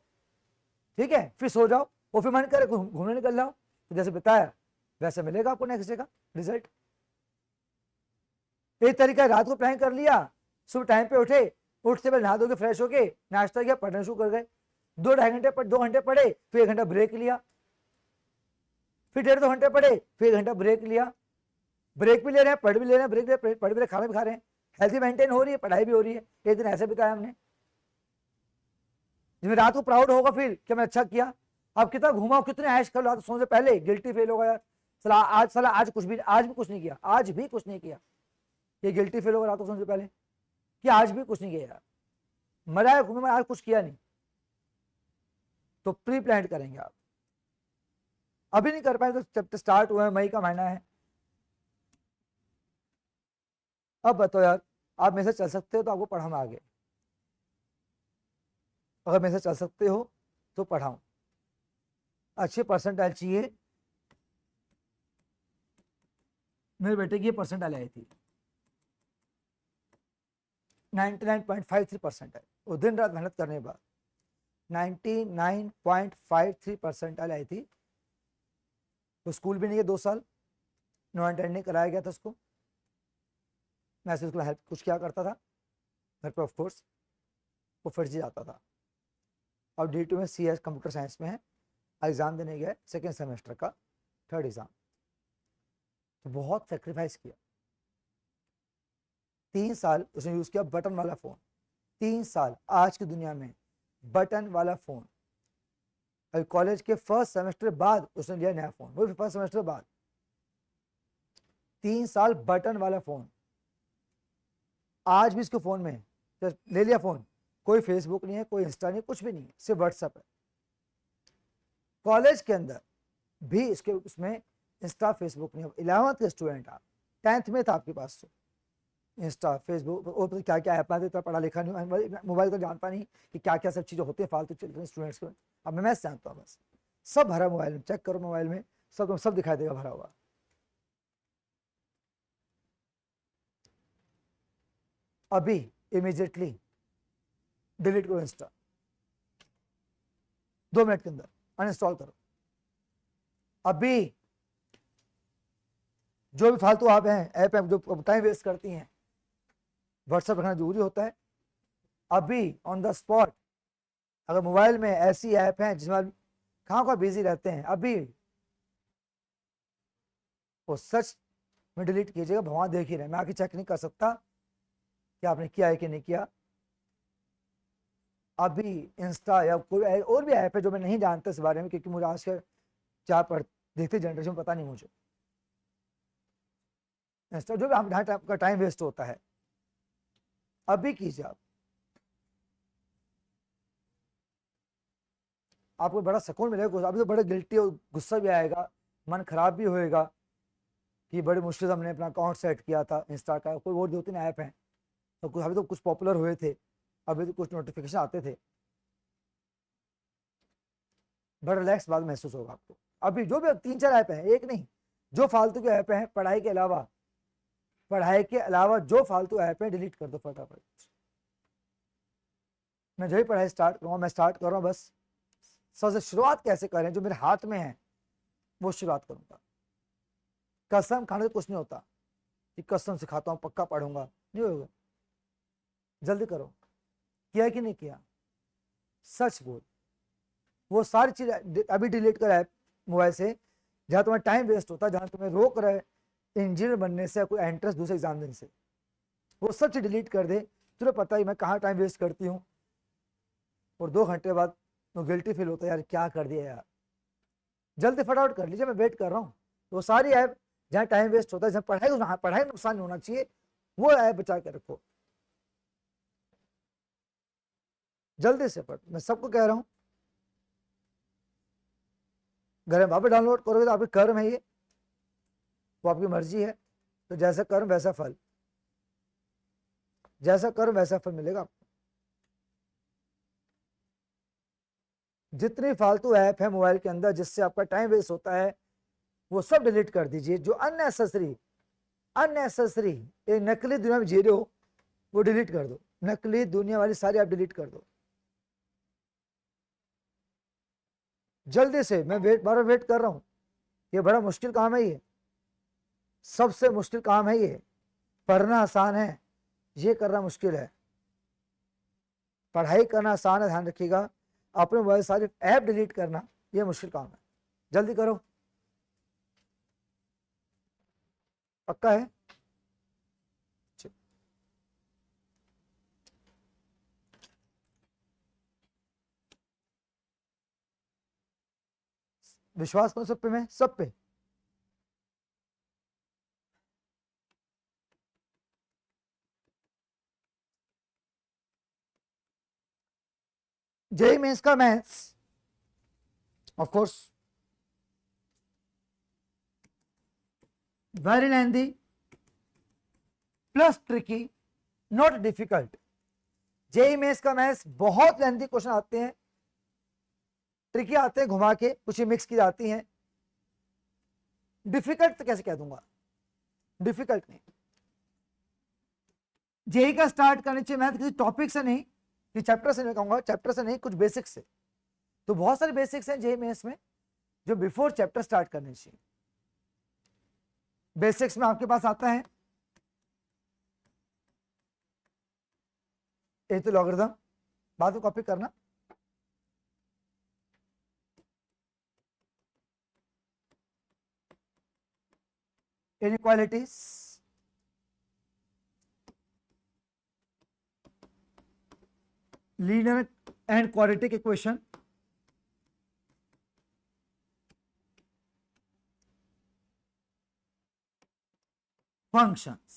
ठीक है, फिर सो जाओ, और फिर मन करे घूमने निकल जाओ, तो जैसे बताया वैसे मिलेगा आपको नेक्स्ट डे का रिजल्ट। एक तरीका रात को प्लान कर लिया, सुबह टाइम पे उठे, उठते पहले नहा धो के फ्रेश होके नाश्ता किया, पढ़ना शुरू कर गए, 2 घंटे पढ़े, फिर 1 घंटा ब्रेक लिया, फिर 1.5-2 घंटे पढ़े, फिर 1 घंटा ब्रेक लिया, ब्रेक भी ले रहे हैं, पढ़ भी ले रहे हैं, ब्रेक पढ़ भी रहे, खाना भी खा रहे हैं, हेल्थी मेंटेन हो रही है, पढ़ाई भी हो रही है। एक दिन ऐसे बिताया हमने, जिसमें रात को प्राउड होगा फिर कि मैं अच्छा किया। अब कितना घुमाओ, कितने ऐश कर लो, रात सोने से पहले गिल्टी फील होगा यार, आज कुछ भी, आज भी कुछ नहीं किया, आज भी कुछ नहीं किया, ये गिल्टी फील होगा रात को सोने से पहले कि आज भी कुछ नहीं किया यार, मजा है घूमे, आज कुछ किया नहीं। तो प्री प्लान करेंगे आप, अभी नहीं कर पाए तो चैप्टर स्टार्ट हुआ है, मई का महीना है। अब बताओ यार, आप मेरे से चल सकते हो तो आपको पढ़ाऊँ आगे, अगर मेरे से चल सकते हो तो पढ़ाऊँ, अच्छे परसेंटाइल चाहिए। मेरे बेटे की ये परसेंटाइल आई थी 99.53% है, वो दिन रात मेहनत करने के बाद 99.53 परसेंटाइल आई थी। तो स्कूल भी नहीं है 2 साल, नो अटेंड नहीं कराया गया था उसको, मैं उसको हेल्प कुछ क्या करता था घर पे, ऑफकोर्स वो फर्जी आता था। और D2 में CS कंप्यूटर साइंस में है, एग्ज़ाम देने गया 2nd सेमेस्टर का 3rd एग्ज़ाम, तो बहुत सेक्रीफाइस किया। 3 साल उसने यूज़ किया बटन वाला फ़ोन, 3 साल आज की दुनिया में बटन वाला फ़ोन। अभी कॉलेज के 1st सेमेस्टर बाद उसने लिया नया फ़ोन, वो भी 1st सेमेस्टर बाद 3 साल बटन वाला फोन, आज भी इसके फोन में है। तो ले लिया फोन, कोई फेसबुक नहीं है, कोई इंस्टा नहीं, कुछ भी नहीं है, सिर्फ व्हाट्सएप है। कॉलेज के अंदर भी इसके उसमें इंस्टा फेसबुक नहीं है। 11th के स्टूडेंट आप, 10th में था आपके पास तो इंस्टा फेसबुक और क्या क्या ऐप आते, इतना पढ़ा लिखा नहीं, मोबाइल तो जानता नहीं कि क्या क्या सब चीज़ें होती है फालतू चलते हैं स्टूडेंट्स को। अब मैं जानता हूँ, बस सब भरा मोबाइल में, चेक करो मोबाइल में, सब दिखाई देगा भरा हुआ। अभी इमीडिएटली डिलीट करो इंस्टा, 2 मिनट के अंदर अनइंस्टॉल करो। अभी जो भी फालतू ऐप हैं जो टाइम वेस्ट करती हैं, व्हाट्सएप रखना जरूरी होता है। अभी ऑन द स्पॉट अगर मोबाइल में ऐसी ऐप हैं जिसमें कहाँ बिजी रहते हैं, अभी वो सच में डिलीट कीजिएगा। भगवान देख ही रहे, मैं आके चेक नहीं कर सकता कि आपने किया है कि नहीं किया। अभी इंस्टा या कोई और भी ऐप है जो मैं नहीं जानता इस बारे में, क्योंकि मुझे आज के क्या देखते जनरेशन पता नहीं मुझे। इंस्टा जो भी आपका टाइम वेस्ट होता है, अभी कीजिए आप, आपको बड़ा सुकून मिलेगा। अभी तो बड़ा गिल्टी और गुस्सा भी आएगा, मन खराब भी होएगा कि बड़ी मुश्किल से हमने अपना अकाउंट सेट किया था इंस्टा का। कोई और 2-3 ऐप हैं तो अभी तो कुछ पॉपुलर हुए थे, अभी तो कुछ नोटिफिकेशन आते थे, बड़ा रिलैक्स बात महसूस होगा आपको। अभी जो भी 3-4 ऐप हैं, एक नहीं, जो फालतू के ऐप हैं, पढ़ाई के अलावा जो फालतू ऐप हैं डिलीट कर दो फटाफट। मैं जो ही पढ़ाई स्टार्ट करूँगा, मैं स्टार्ट कर रहा हूँ, बस सबसे शुरुआत कैसे करें जो मेरे हाथ में है वो शुरुआत करूंगा। कसम खाने से कुछ नहीं होता कि कसम सिखाता हूँ पक्का पढ़ूंगा, नहीं होगा। जल्दी करो, किया कि नहीं किया, सच बोल। वो सारी चीज अभी डिलीट कर ऐप मोबाइल से, जहाँ तुम्हारा टाइम वेस्ट होता है, जहाँ तुम्हें रोक रहे इंजीनियर बनने से, कोई एंट्रेंस दूसरे एग्जाम देने से, वो सब चीज डिलीट कर दे। तुझे पता ही मैं कहाँ टाइम वेस्ट करती हूँ, और 2 घंटे बाद तो गिल्टी फील होता है, यार क्या कर दिया यार। जल्दी फटाफट कर लीजिए, मैं वेट कर रहा हूँ। वो सारी ऐप जहाँ टाइम वेस्ट होता है, जहाँ पढ़ाई नुकसान नहीं होना चाहिए, वो ऐप बचा के रखो। जल्दी से पढ़, मैं सबको कह रहा हूँ। घर में वापस डाउनलोड करोगे तो आपके कर्म है ये, वो आपकी मर्जी है। तो जैसा कर्म वैसा फल, जैसा कर्म वैसा फल मिलेगा आपको। जितनी फालतू ऐप है मोबाइल के अंदर जिससे आपका टाइम वेस्ट होता है, वो सब डिलीट कर दीजिए। जो अननेसेसरी एक नकली दुनिया में जी रहे हो, वो डिलीट कर दो। नकली दुनिया वाली सारी ऐप डिलीट कर दो जल्दी से। मैं बार वेट कर रहा हूं। ये बड़ा मुश्किल काम है, ये सबसे मुश्किल काम है। ये पढ़ना आसान है, ये करना मुश्किल है। पढ़ाई करना आसान है, ध्यान रखिएगा। अपने मोबाइल सारे ऐप डिलीट करना ये मुश्किल काम है। जल्दी करो, पक्का है। विश्वास करो सब पे, मैं सब पे। जेई मेंस का maths of course very lengthy plus tricky, not difficult. JEE Mains का मैथ्स बहुत लेंथी क्वेश्चन आते हैं, ट्रिकी आते हैं, घुमा के कुछ मिक्स की जाती हैं। डिफिकल्ट तो कैसे कह दूंगा, डिफिकल्ट नहीं। जेई का स्टार्ट करने चाहिए मैथ किसी टॉपिक से नहीं, कि चैप्टर से नहीं कहूंगा, चैप्टर से नहीं, कुछ बेसिक्स से। तो बहुत सारे बेसिक्स हैं जेई मेंस में जो बिफोर चैप्टर स्टार्ट करने चाहिए। बेसिक्स में आपके पास आता है ए तो लॉगरिथम, बाद में कॉपी करना। Inequalities, linear and quadratic equation, functions.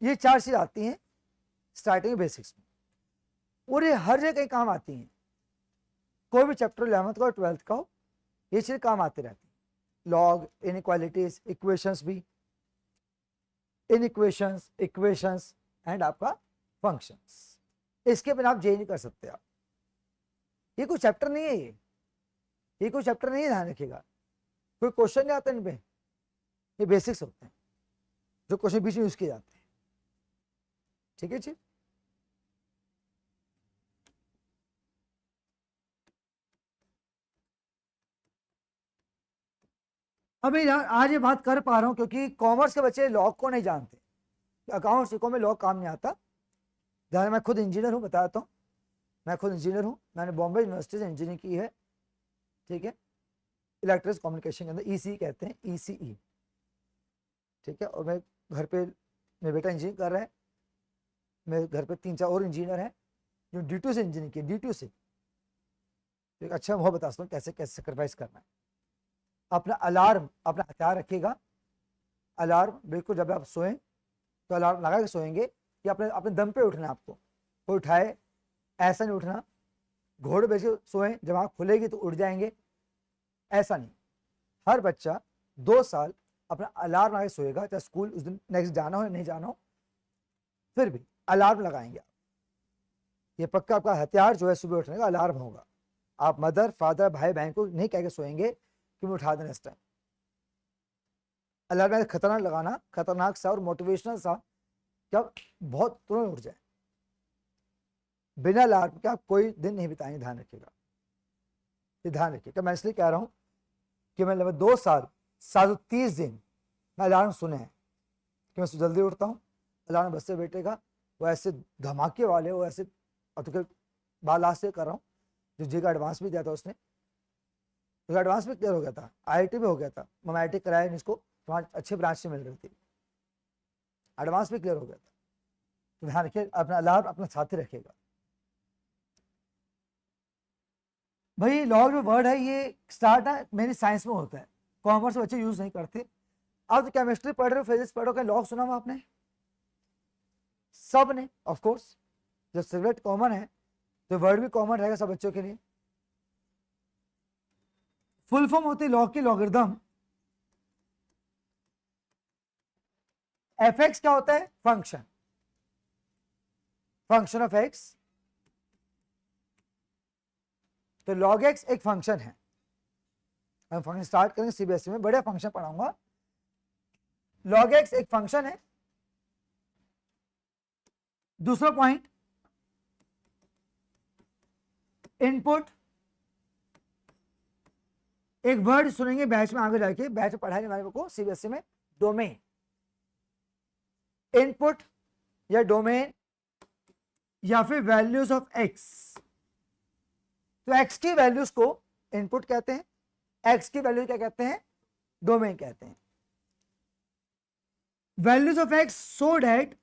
ये 4 चीज आती हैं स्टार्टिंग बेसिक्स में, और ये हर जगह कहीं काम आती हैं। कोई भी चैप्टर 11th का और 12th का हो, ये चीज काम आती रहती है। लॉग, इनइक्वालिटीज, इक्वेशंस भी, इनइक्वेशंस, इक्वेशंस एंड आपका फंक्शंस। इसके बिना आप जे नहीं कर सकते आप। ये कोई चैप्टर नहीं है, ये कोई चैप्टर नहीं है, ध्यान रखिएगा। कोई क्वेश्चन नहीं आता इन पे, ये बेसिक्स होते हैं जो क्वेश्चन बीच में यूज किए जाते हैं। ठीक है जी। अभी आज ये बात कर पा रहा हूं क्योंकि कॉमर्स के बच्चे लॉग को नहीं जानते, अकाउंट्स सीखो में लॉग काम नहीं आता। ध्यान, मैं खुद इंजीनियर हूं, बताता हूं। मैं खुद इंजीनियर हूं, मैंने बॉम्बे यूनिवर्सिटी से इंजीनियरिंग की है। ठीक है, इलेक्ट्रिक कम्युनिकेशन के अंदर ईसी कहते हैं, ईसीई। ठीक है, और मैं घर पे, मेरा बेटा इंजीनियरिंग कर रहा है, मेरे घर पे 3-4 और इंजीनियर हैं जो D2 से इंजीनियरिंग किए, D2 से। एक अच्छा मैं बताता हूँ कैसे कैसे सेक्रीफाइस करना है। अपना अलार्म, अपना हथियार रखिएगा। अलार्म बिल्कुल जब आप सोएं तो अलार्म लगा के सोएंगे कि अपने अपने दम पे उठना है आपको। कोई उठाए ऐसा नहीं उठना, घोड़े बेच के सोएं, जब आँख खुलेगी तो उठ जाएंगे, ऐसा नहीं। हर बच्चा 2 साल अपना अलार्म लगा के सोएगा, चाहे स्कूल उस दिन नेक्स्ट जाना हो या नहीं जाना हो, फिर भी अलार्म लगाएंगे आप। ये पक्का आपका हथियार जो है सुबह उठने का अलार्म होगा। आप मदर, फादर, भाई बहन को नहीं कह के सोएंगे कि मैं उठा देना इस टाइम। अलार्म खतरनाक लगाना, खतरनाक सा और मोटिवेशनल सा, क्या बहुत तुरंत उठ जाए। बिना अलार्म के आप कोई दिन नहीं बिताएंगे, ध्यान रखिएगा। ये ध्यान रखिएगा, मैं इसलिए कह रहा हूँ कि मैं लगभग 2 साल 730 दिन मैं अलार्म सुने हैं कि मैं जल्दी उठता हूँ। अलार्म बजते बेटे का वो ऐसे धमाके वाले, वो ऐसे, और तो बाल आज से कर रहा हूँ, जो जी का एडवांस भी दिया था उसने, तो एडवांस भी क्लियर हो गया था, IIT भी हो गया था। मैं IIT कराया नहीं इसको, वहाँ अच्छी ब्रांच से मिल रही थी, एडवांस भी क्लियर हो गया था। तो ध्यान रखिए, अपना अलार्म अपना साथी रखिएगा। भाई लॉग जो वर्ड है ये स्टार्ट है मेरी साइंस में होता है, कॉमर्स बच्चे यूज नहीं करते। अब तो केमिस्ट्री पढ़ रहे हो, फिजिक्स पढ़ो, क्या लॉग सुना हुआ आपने? सब ने, ऑफ कोर्स। जब सब्जेक्ट कॉमन है तो वर्ड भी कॉमन रहेगा सब बच्चों के लिए। फुल फॉर्म होती है लॉग की, लॉगरिथम। fx क्या होता है? Function, function of x। तो log x एक फंक्शन है। हम फंक्शन स्टार्ट करेंगे सीबीएसई में, बढ़िया फंक्शन पढ़ाऊंगा। log x एक फंक्शन है। दूसरा पॉइंट, इनपुट। एक वर्ड सुनेंगे बैच में आगे जाके, बैच में पढ़ाने वाले को सीबीएसई में, डोमेन। इनपुट या डोमेन या फिर वैल्यूज ऑफ एक्स। तो एक्स की वैल्यूज को इनपुट कहते हैं, एक्स की वैल्यू क्या कहते हैं? डोमेन कहते हैं। Values of x so that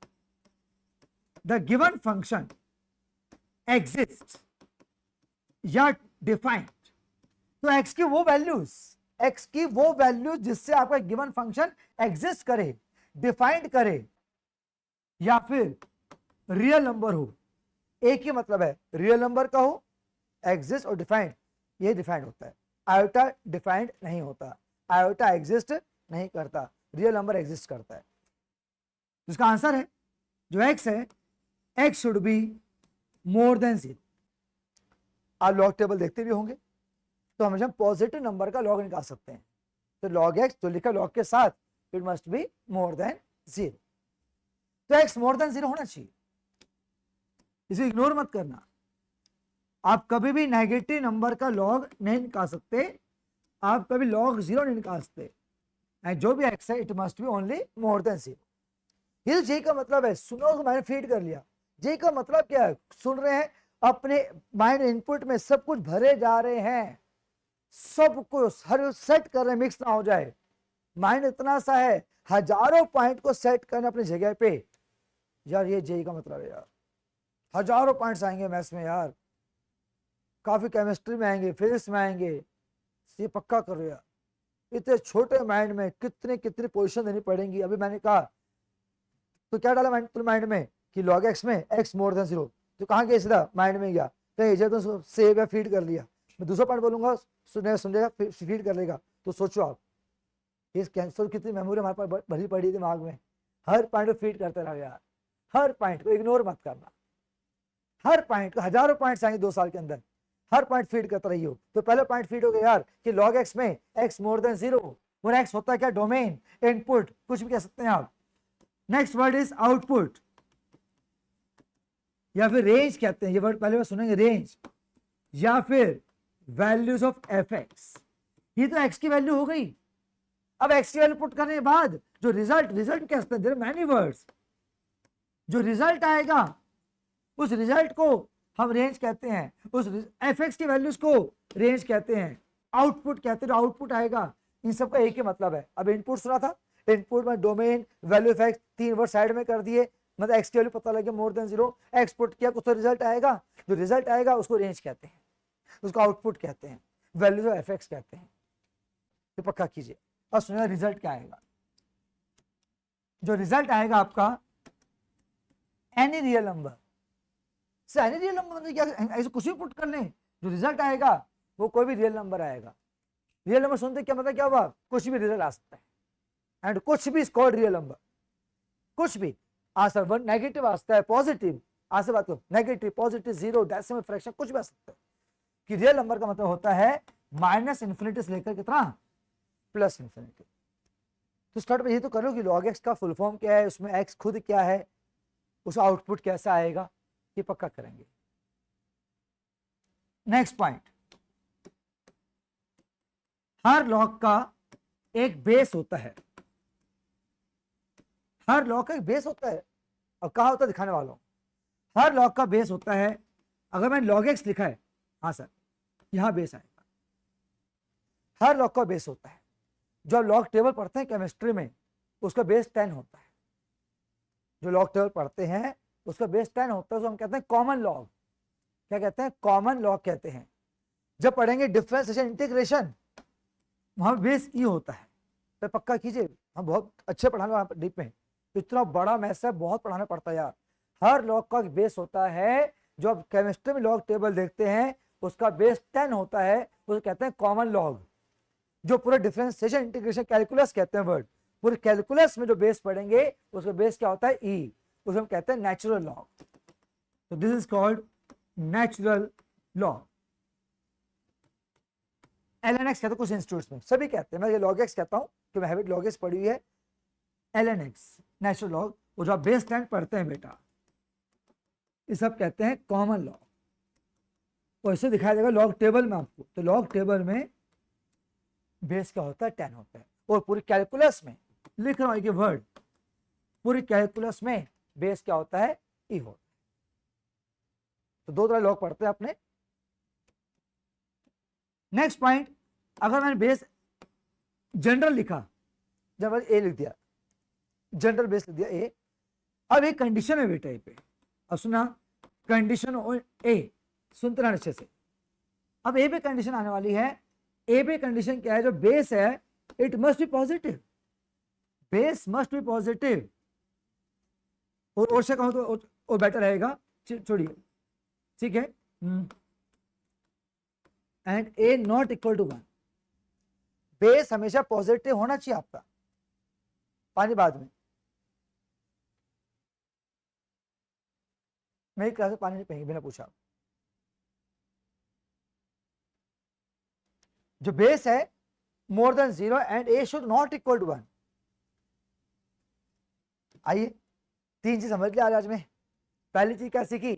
the given function exist या डिफाइंड। तो एक्स की वो वैल्यूज, एक्स की वो वैल्यूज जिससे आपका गिवन फंक्शन एग्जिस्ट करे, डिफाइंड करे, या फिर रियल नंबर हो। एक ही मतलब है, रियल नंबर का हो, एग्जिस्ट और डिफाइंड। ये डिफाइंड होता है, आयोटा डिफाइंड नहीं होता, आयोटा एग्जिस्ट नहीं करता, रियल नंबर एग्जिस्ट करता है। इसका आंसर है जो एक्स है, x should be more than 0। आप लॉग टेबल देखते भी होंगे तो हमेशा पॉजिटिव नंबर का लॉग निकाल सकते हैं। तो लॉग एक्स जो लिखा लॉग के साथ, it must be more than 0। तो एक्स मोर देन 0 होना चाहिए, इसे इग्नोर मत करना। आप कभी भी नेगेटिव नंबर का लॉग नहीं निकाल सकते, आप कभी लॉग 0 नहीं निकाल सकते। एंड जो भी एक्स है it must B only more than 0। ये तो जे का मतलब है, सुनो तो मैंने फीड कर लिया। जे का मतलब क्या है? सुन रहे हैं, अपने माइंड इनपुट में सब कुछ भरे जा रहे हैं, सब कुछ हर सेट कर रहे हैं, मिक्स ना हो जाए। माइंड इतना सा है, हजारों पॉइंट को सेट करने अपनी जगह पे। यार ये जे का मतलब है यार, हजारों पॉइंट्स आएंगे मैथ्स में यार, काफी केमिस्ट्री में आएंगे, फिजिक्स में आएंगे, ये पक्का करो यार। इतने छोटे माइंड में कितने कितनी पोजीशन देनी पड़ेंगी। अभी मैंने कहा तो क्या डाला माइंड में कि log x में x मोर देन 0, तो कहाँ गया सीधा माइंड में गया, कहीं इधर तो सेव या फीड कर लिया। मैं दूसरा पॉइंट बोलूंगा सुनेगा फीड कर लेगा। तो सोचो आप इस कैंसर कितनी मेमोरी हमारे पास भरी पड़ी है दिमाग में, हर पॉइंट को फीड करते रहो यार, हर पॉइंट को इग्नोर मत करना, हर पॉइंट को, हजारों पॉइंट्स आएंगे 2 साल के अंदर, हर पॉइंट फीड करते रहिए। तो पहले पॉइंट फीड हो गया यार कि log x में x मोर देन 0, और x होता है क्या, डोमेन, इनपुट, कुछ भी कह सकते हैं आप। नेक्स्ट वर्ड इज आउटपुट या फिर रेंज कहते हैं, ये वर्ड पहले बार सुनेंगे, रेंज या फिर वैल्यूज ऑफ एफ एक्स। ये तो x की वैल्यू हो गई। अब x की वैल्यू पुट करने के बाद जो रिजल्ट कहते हैं, मैनी वर्ड्स, जो रिजल्ट आएगा उस रिजल्ट को हम रेंज कहते हैं, उस एफ एक्स की वैल्यूज को रेंज कहते हैं, आउटपुट कहते हैं। जो आउटपुट आएगा इन सबका एक ही मतलब है। अब इनपुट सुना था, इनपुट में domain, value of x, 3 ward side में कर दिए, मतलब एक्स की वैल्यू पता लगे मोर देन 0, एक्सपोर्ट किया, कुछ तो रिजल्ट आएगा, जो रिजल्ट आएगा उसको रेंज कहते हैं, उसको आउटपुट कहते हैं, वैल्यूज ऑफ एफ एक्स कहते हैं। तो पक्का कीजिए। और सुनिए रिजल्ट क्या आएगा, जो रिजल्ट आएगा आपका एनी रियल नंबर से, एनी रियल नंबर मतलब क्या, ऐसे कुछ भी पुट कर लें, जो रिजल्ट आएगा वो कोई भी रियल नंबर आएगा। रियल नंबर सुनते क्या मतलब क्या हुआ, कुछ भी रिजल्ट आ सकता है, एंड कुछ भी इज कॉल्ड रियल नंबर, कुछ भी आंसर, वन नेगेटिव आ सकता है, पॉजिटिव आंसर, बात करो नेगेटिव, पॉजिटिव, 0, डेसिमल फ्रैक्शन, कुछ भी आ सकता है। कि रियल नंबर का मतलब होता है माइनस इन्फिनिटी से लेकर कितना, प्लस इन्फिनिटी। तो स्टार्ट में ये तो करो कि log x का फुल फॉर्म क्या है, उसमें x खुद क्या है, उसका आउटपुट कैसा आएगा, ये पक्का करेंगे। नेक्स्ट पॉइंट, हर लॉग का एक बेस होता है, हर लॉग का एक बेस होता है। और कहा होता है दिखाने वाला हूं, हर लॉग का बेस होता है। अगर मैंने log x लिखा है, हाँ सर, यहां बेस आएगा। हर लॉग का बेस होता है। जो लॉग टेबल पढ़ते हैं केमिस्ट्री में, उसका बेस 10 होता है। जो लॉग टेबल पढ़ते हैं उसका बेस 10 होता है, उसको हम कहते हैं कॉमन लॉग। क्या कहते हैं, कॉमन लॉग कहते हैं। जब पढ़ेंगे डिफरेंशिएशन इंटीग्रेशन, वहां बेस ई होता है। तो पक्का कीजिए, हम बहुत अच्छे पढ़ाने वहां डीप में, इतना बड़ा मैथ्स है, बहुत पढ़ाना पड़ता है यार। हर लॉग का बेस होता है। जो आप केमिस्ट्री में लॉग टेबल देखते हैं उसका बेस 10 होता है, उसको कहते हैं कॉमन लॉग। जो पूरे डिफरेंशिएशन इंटीग्रेशन कैलकुलस कहते हैं वर्ड, पूरे कैलकुलस में जो बेस पढ़ेंगे उसका बेस क्या होता है, ई, उसे हम कहते हैं नेचुरल लॉग। तो this is called natural log. ln x कहते हैं कुछ इंस्टीट्यूट्स में, सभी कहते हैं, मैं ये log x कहता हूं कि मैं हैबिट log x पढ़ी हुई है। ln x नेचुरल लॉग, वो जो आप बेस 10 पढ़ते हैं बेटा, ये सब कहते हैं कॉमन लॉग। तो ऐसे दिखाई देगा लॉग टेबल में आपको, तो लॉग टेबल में बेस क्या होता है, 10 होता है। और पूरी कैलकुलस में लिख रहा हूं ये वर्ड, पूरी कैलकुलस में बेस क्या होता है, ई होता है। तो 2 तरह लॉग पढ़ते हैं अपने। नेक्स्ट पॉइंट, अगर मैंने बेस जनरल लिखा, जब ए लिख दिया, जनरल बेस लिख दिया ए, अब एक कंडीशन है बेटा ए पे, अब सुना, कंडीशन ए, सुनते रहना अच्छे से। अब ए पे कंडीशन आने वाली है। ए पे कंडीशन क्या है, जो बेस है it must be positive, base must be positive. और से कहूं तो और बेटर रहेगा, छोड़िए, ठीक है। And a not equal to 1, base हमेशा पॉजिटिव होना चाहिए आपका। पानी बाद में, मेरी क्लास में पानी नहीं पिएंगे बिना पूछा। जो बेस है more than 0 and a should not equal to 1। आइए 3 चीज समझ लिया आज में। पहली चीज क्या सीखी,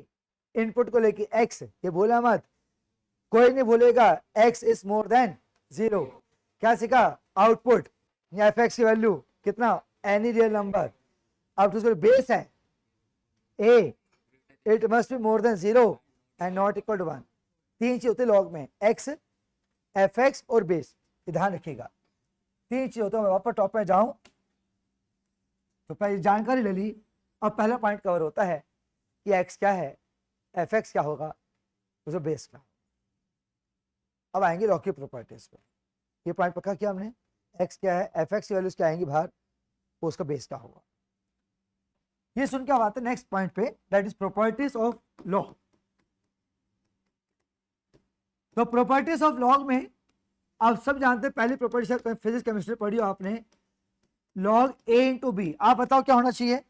इनपुट को लेके x, ये बोला मत, कोई नहीं भूलेगा x इज मोर देन 0। क्या सीखा, आउटपुट या एफ एक्स की वैल्यू कितना, एनी रियल नंबर। अब तो उसका बेस है a, it must be more than 0 and not equal to 1। 3 चीज होती है लॉग में, x, एफ एक्स और बेस, ध्यान रखिएगा। 3 चीज होता है। मैं वापस टॉप में जाऊं तो पहले जानकारी ले ली, अब पहला पॉइंट कवर होता है कि x क्या है, एफ एक्स क्या होगा, उसे बेस क्या। अब आएंगे लॉग की प्रॉपर्टीज पे। ये पॉइंट पक्का किया हमने एक्स क्या है, एफ एक्स की वैल्यूज क्या आएंगी बाहर, वो उसका बेस क्या होगा। ये सुन के अब आते हैं नेक्स्ट पॉइंट पे, that is properties of log. तो प्रॉपर्टीज ऑफ लॉग में आप सब जानते हैं, पहली प्रॉपर्टी फिजिक्स केमिस्ट्री पढ़ी हो आपने, लॉग ए इंटू बी। आप बताओ क्या होना चाहिए,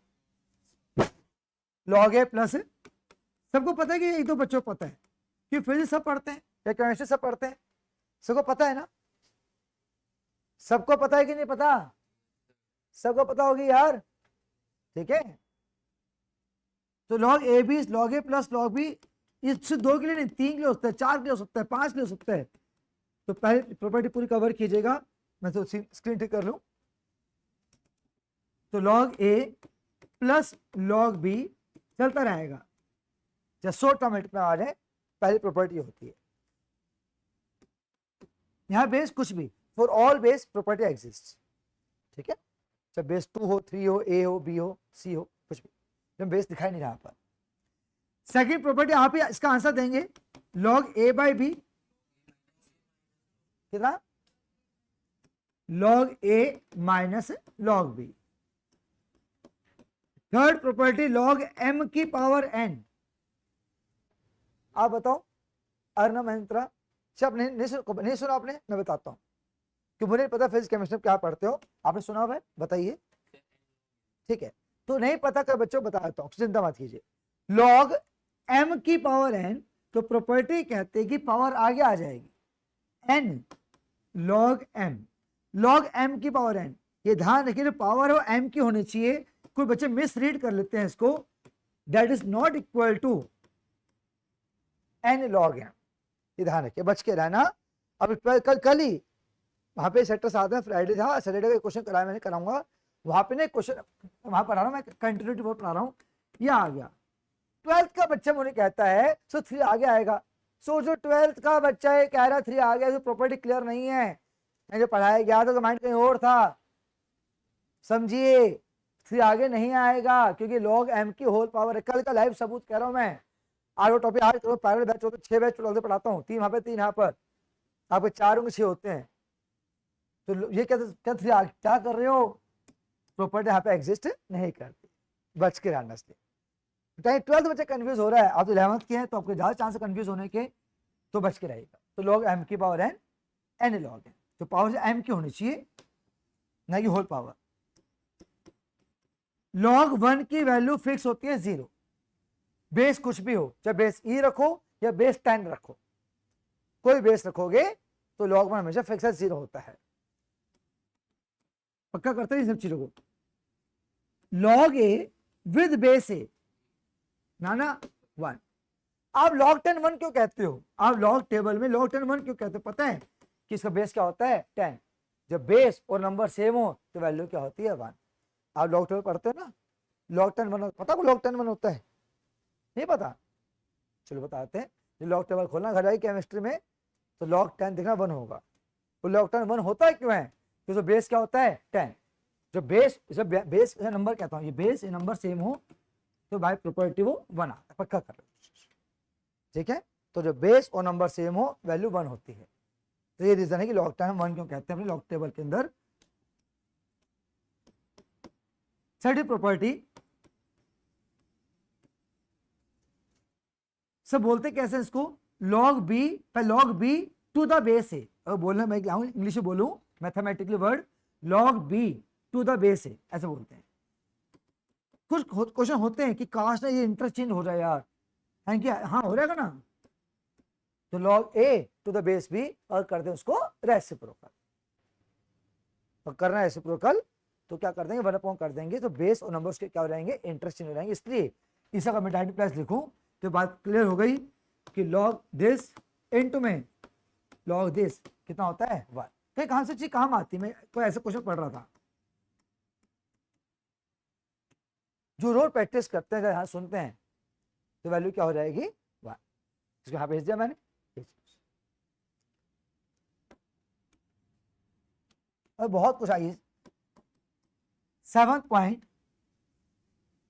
लॉग ए प्लस, सबको पता है कि एक दो बच्चों को पता है कि फिजिक्स सब पढ़ते हैं या केमिस्ट्री सब पढ़ते हैं, सबको पता है ना, सबको पता है कि नहीं पता, सबको पता होगी यार, ठीक है। तो log a b, log a plus log b, इससे 2 के लिए नहीं 3 के लिए हो सकता है, 4 के लिए हो सकता है, 5 के लिए हो सकता है। तो पहले प्रॉपर्टी पूरी कवर कीजिएगा, मैं तो स्क्रीन ठीक कर लूं। तो log a plus log B चलता रहेगा, जब 100 टर्म में आ जाए, पहली प्रॉपर्टी होती है। यहां बेस कुछ भी, for all base property exist, ठीक है, चाहे बेस 2 हो, 3 हो, ए हो, बी हो, सी हो, कुछ भी, जब बेस दिखाई नहीं रहा पर। सेकेंड प्रॉपर्टी आप ही इसका आंसर देंगे, लॉग ए बाई बी कितना, log a minus log b. Third property log m की पावर एन। आप बताओ अर्णव महिंद्रा, सब नहीं सुना आपने, मैं बताता हूं कि मुझे नहीं पता फिजिक्स केमिस्ट्री क्या पढ़ते हो, आपने सुना हुआ है, बताइए, ठीक है। तो नहीं पता कर बच्चों बता देता हूं, चिंता मत कीजिए। लॉग एम की पावर एन, तो प्रॉपर्टी कहते हैं कि पावर आगे आ जाएगी, n log m, log m की पावर एन। ये ध्यान रखिए, जो पावर हो एम की होनी चाहिए, कोई बच्चे मिस रीड कर लेते हैं इसको, that is not equal to n log m, ये ध्यान रखिए, बच के रहना। अब कल ही वहां पे सेक्टर 7 में फ्राइडे था, सैटरडे का क्वेश्चन कराया, मैंने कराऊंगा वहां पे ना क्वेश्चन, वहां पढ़ा रहा हूँ मैं, कंटिन्यूटी बहुत पढ़ा रहा हूँ, ये आ गया 12th का बच्चा मुझे कहता है सो 3 आगे आएगा। सो जो 12th का बच्चा है कह रहा 3 आ गया, तो प्रॉपर्टी क्लियर नहीं है, जो पढ़ाया गया था तो माइंड कहीं और था, समझिए 3 आगे नहीं आएगा, क्योंकि लॉग एम की होल पावर है। कल का लाइव सबूत कह रहा हूं मैं, आज टॉपिक आज पैरेलल बैच होते 6 बैच पढ़ाता हूँ, 3 वहां पे 3 यहाँ पर, आपके 4 होंगे 6 होते हैं। तो ये क्या 3 आगे क्या कर रहे हो, प्रॉपर्टी यहाँ पे एग्जिस्ट नहीं करती, बच के रहना से। 12th बच्चे कंफ्यूज हो रहा है, आप 11th के हैं तो आपको ज्यादा चांस है कंफ्यूज होने के, तो बच के रहेगा। तो लॉग एम की power n, n log n, तो पावर एम की होनी चाहिए, ना कि होल पावर। लॉग 1 की वैल्यू फिक्स होती है 0, बेस कुछ भी हो, चाहे बेस ई रखो या बेस 10 रखो, कोई बेस रखोगे तो लॉग 1 हमेशा फिक्स 0 होता है। पक्का करते हैं सब चीजों को। लॉग ए विद बेस ए ना 1, आप लॉग 10 1 क्यों कहते हो, आप लॉग टेबल में लॉग 10 1 क्यों कहते हो, पता है कि इसका बेस क्या होता है 10, जब बेस और नंबर सेम हो तो वैल्यू क्या होती है 1। आप लॉग टेबल पढ़ते हो ना, लॉग 10 1 पता, लॉग 10 1 होता है, नहीं पता, चलो बताते हैं। लॉग टेबल खोलना घर आई केमिस्ट्री में, तो लॉग 10 देखना 1 होगा, वो लॉग 10 1 होता है क्यों है, क्योंकि बेस क्या होता है 10, जो बेस बेस नंबर कहता हूँ, ये बेस ये नंबर सेम हो तो भाई प्रॉपर्टी वो 1 आता है, पक्का कर, ठीक है। तो जो बेस और नंबर सेम हो वैल्यू 1 होती है, तो ये रीजन है कि लॉग 10 1 क्यों कहते हैं अपने लॉग टेबल के अंदर। छठी प्रॉपर्टी, सब बोलते कैसे इसको, log b to the base है, अगर बोलना मैं इंग्लिश में बोलूं mathematically word, log b to the base है, ऐसे बोलते हैं। कुछ क्वेश्चन होते हैं कि काश ना ये इंटरचेंज हो जाए यार, है कि हाँ हो जाएगा ना, तो log a to the base b और करते हैं उसको रेसिप्रोकल, और करना है रेसिप्रोकल तो क्या कर देंगे 1 कर देंगे, तो बेस और नंबर्स के क्या हो जाएंगे इंटरचेंज हो जाएंगे। इसलिए इस अगर मैं डायरेक्ट प्लस लिखूं तो बात क्लियर हो गई कि लॉग दिस इनटू में लॉग दिस कितना होता है 1। कहीं कहां से चीज काम आती है, मैं कोई ऐसा क्वेश्चन पढ़ रहा था, जो रोज प्रैक्टिस करते हैं यहाँ सुनते हैं तो वैल्यू क्या हो जाएगी 1, इसको यहाँ भेज दिया मैंने। और बहुत कुछ आई। 7th पॉइंट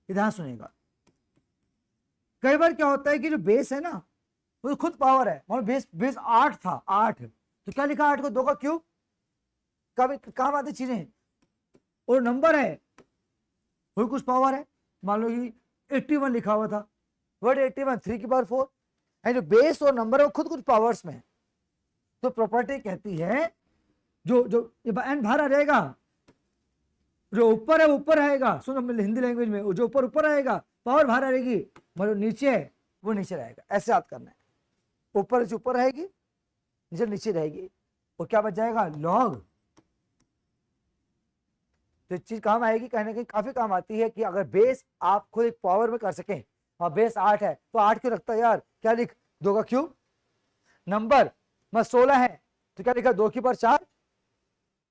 ध्यान सुनिएगा, कई बार क्या होता है कि जो बेस है ना वो खुद पावर है, मतलब बेस 8 था 8, तो क्या लिखा 8 को 2 का क्यूब, कभी काम आती चीजें, और नंबर है कोई कुछ पावर है, मान लो कि 81 लिखा हुआ था, वर्ड 81 3 की पावर 4, जो बेस और नंबर है वो खुद कुछ पावर्स में है। तो प्रॉपर्टी कहती है जो जो एन बाहर आ जाएगा, जो ऊपर है वो ऊपर आएगा, सुनो हिंदी लैंग्वेज में, जो ऊपर ऊपर आएगा पावर बाहर आएगी, मतलब नीचे है वो नीचे रहेगा, ऐसे याद करना है। ऊपर जो ऊपर रहेगी, नीचे नीचे रहेगी, वो क्या बच जाएगा, लॉग। तो चीज काम आएगी, कहीं ना कहीं काफी काम आती है कि अगर बेस आप खुद एक पावर में कर सकें, और बेस 8 है तो 8 क्यों रखता है यार, क्या लिख 2 का क्यूब, नंबर में 16 है तो क्या लिखा 2 की पावर 4,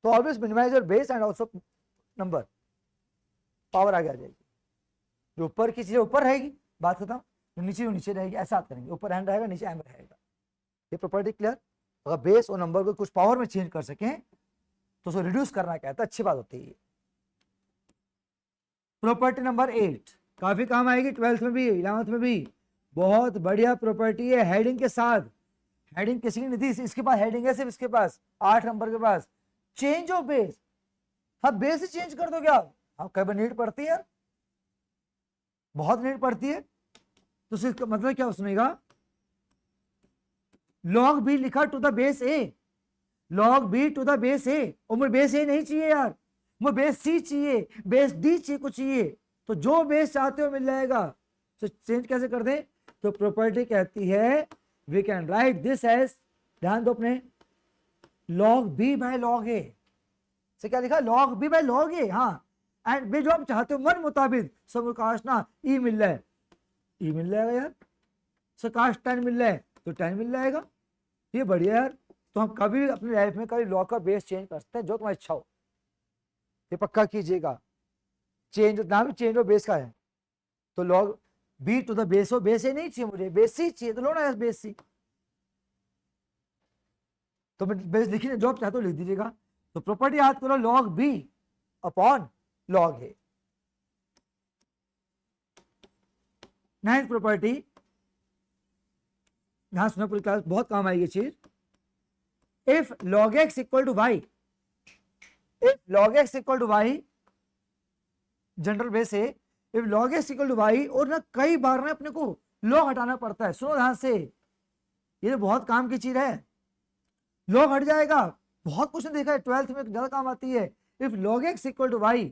तो always minimize your base and also number, power आगे आ जाएगी। जो ऊपर की चीजें ऊपर रहेगी, बात खत्म, जो नीचे रहेगी, ऐसा याद करेंगे, ऊपर एन रहेगा नीचे एम रहेगा। ये प्रॉपर्टी क्लियर। अगर बेस और नंबर को कुछ पावर में चेंज कर सकें तो उसको रिड्यूस करना कहता है, अच्छी बात होती है। प्रॉपर्टी नंबर 8 काफी काम आएगी 12th में भी 11th में भी, बहुत बढ़िया प्रॉपर्टी है, हेडिंग के साथ। हेडिंग किसी की नहीं थी, इसके पास हेडिंग है, सिर्फ इसके पास 8 नंबर के पास, चेंज ऑफ बेस। हाँ बेस ही चेंज कर दो क्या, हाँ कई बार नीड पड़ती है, बहुत नीड पड़ती है, तो इसका मतलब क्या सुनेगा, लॉग बी लिखा to the base a, log b to the base a, और मुझे बेस ए नहीं चाहिए यार, मुझे बेस सी चाहिए, बेस डी चाहिए, कुछ चाहिए, तो जो बेस चाहते हो मिल जाएगा। तो चेंज कैसे कर दें, तो प्रॉपर्टी कहती है we can write this as, ध्यान दो अपने, log b by log a से क्या लिखा, log b by log a, हाँ, एंड बी जो आप चाहते हो मन मुताबिक, सकाश ना ई मिल रहा है, ई मिल जाएगा यार, सकाश 10 मिल रहा है तो 10 मिल जाएगा, ये बढ़िया यार। तो हम कभी भी अपनी लाइफ में कभी लॉग का बेस चेंज कर सकते हैं, जो तुम्हारी इच्छा हो, ये पक्का कीजिएगा। चेंज ना भी चेंज हो बेस का है, तो log b to the base हो, बेस ए नहीं चाहिए मुझे, बेस सी चाहिए, तो लो ना बेस सी, तो मैं बेस लिखिए, जो आप चाहते हो लिख दीजिएगा। तो प्रॉपर्टी याद करो, log b upon log a. 9th property, यहां सुना पूरी क्लास, बहुत काम आएगी चीज। If log x equal to y, if log x equal to y, general base है, if log x equal to y, और ना कई बार ना अपने को log हटाना पड़ता है, सुनो ध्यान से, ये तो बहुत काम की चीज है, log हट जाएगा, बहुत क्वेश्चन देखा है 12th में, ज्यादा काम आती है। If log x equal to y,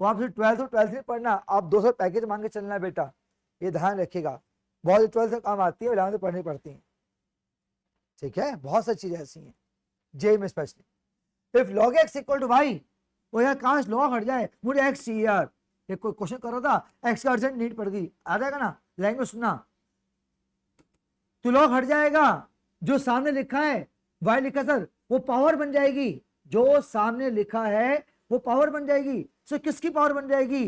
वो आप 12th में पढ़ना, आप 200 पैकेज मांग के चलना है बेटा, ये ध्यान रखिएगा, बहुत 12th में काम आती है, 11th में पढ़नी पड़ती है, ठीक है, बहुत सारी चीजें ऐसी हैं जे में specially. If log x equal to y, वो यार काश log हट जाए, मुझे x चाहिए यार, एक कोई क्वेश्चन कर रहा था, x का अर्जेंट नीड पड़ गई, आ जाएगा ना, लैंग्वेज सुनना, तो log हट जाएगा, जो सामने लिखा है y लिखा सर, वो पावर बन जाएगी, जो सामने लिखा है वो पावर बन जाएगी। सो किसकी पावर बन जाएगी,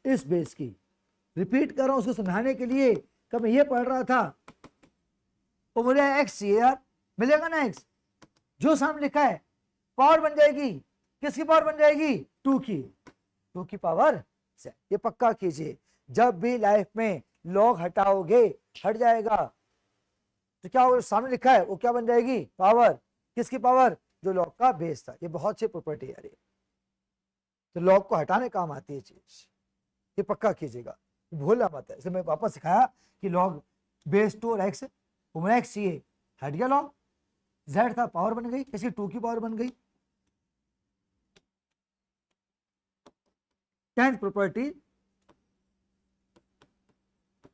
इस बेस की। रिपीट कर रहा हूं उसको समझाने के लिए, कब मैं ये पढ़ रहा था, वो मुझे x चाहिए यार, मिलेगा ना x, जो सामने लिखा है पावर बन जाएगी, किसकी पावर बन जाएगी, 2 की पावर से। ये पक्का कीजिए, जब भी लाइफ में log हटाओगे हट जाएगा, तो क्या वो सामने लिखा है वो क्या बन जाएगी, पावर, किसकी पावर, जो log का बेस था। ये बहुत अच्छी प्रॉपर्टी है, तो log को हटाने काम आती है चीज, ये पक्का कीजिएगा, भूलना मत है। इसलिए मैं वापस सिखाया कि log बेस 2 और x, उम्र x चाहिए, हट गया log, z था पावर बन गई, इसकी 2 की पावर बन गई। 10th प्रॉपर्टी,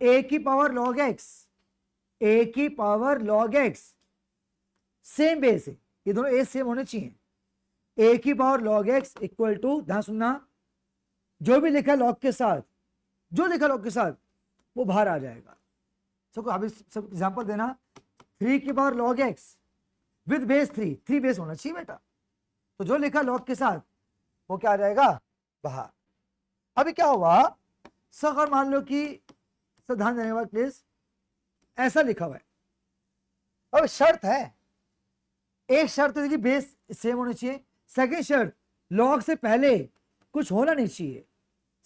a की पावर log x, a की power log x, same base है, ये दोनों a सेम होने चाहिए, a की power log x equal to, ध्यान सुनना, जो भी लिखा log के साथ, जो लिखा log के साथ वो बाहर आ जाएगा। सबको अभी सब एग्जांपल देना, 3 की power log x with base 3 base होना चाहिए बेटा, तो जो लिखा log के साथ वो क्या आ जाएगा, बाहर। अभी क्या हुआ, अगर मान लो कि, सब ध्यान देने के बाद प्लीज, ऐसा लिखा हुआ है, अब शर्त है, एक शर्त है कि बेस सेम होनी चाहिए, सेकंड शर्त log से पहले कुछ होना नहीं चाहिए,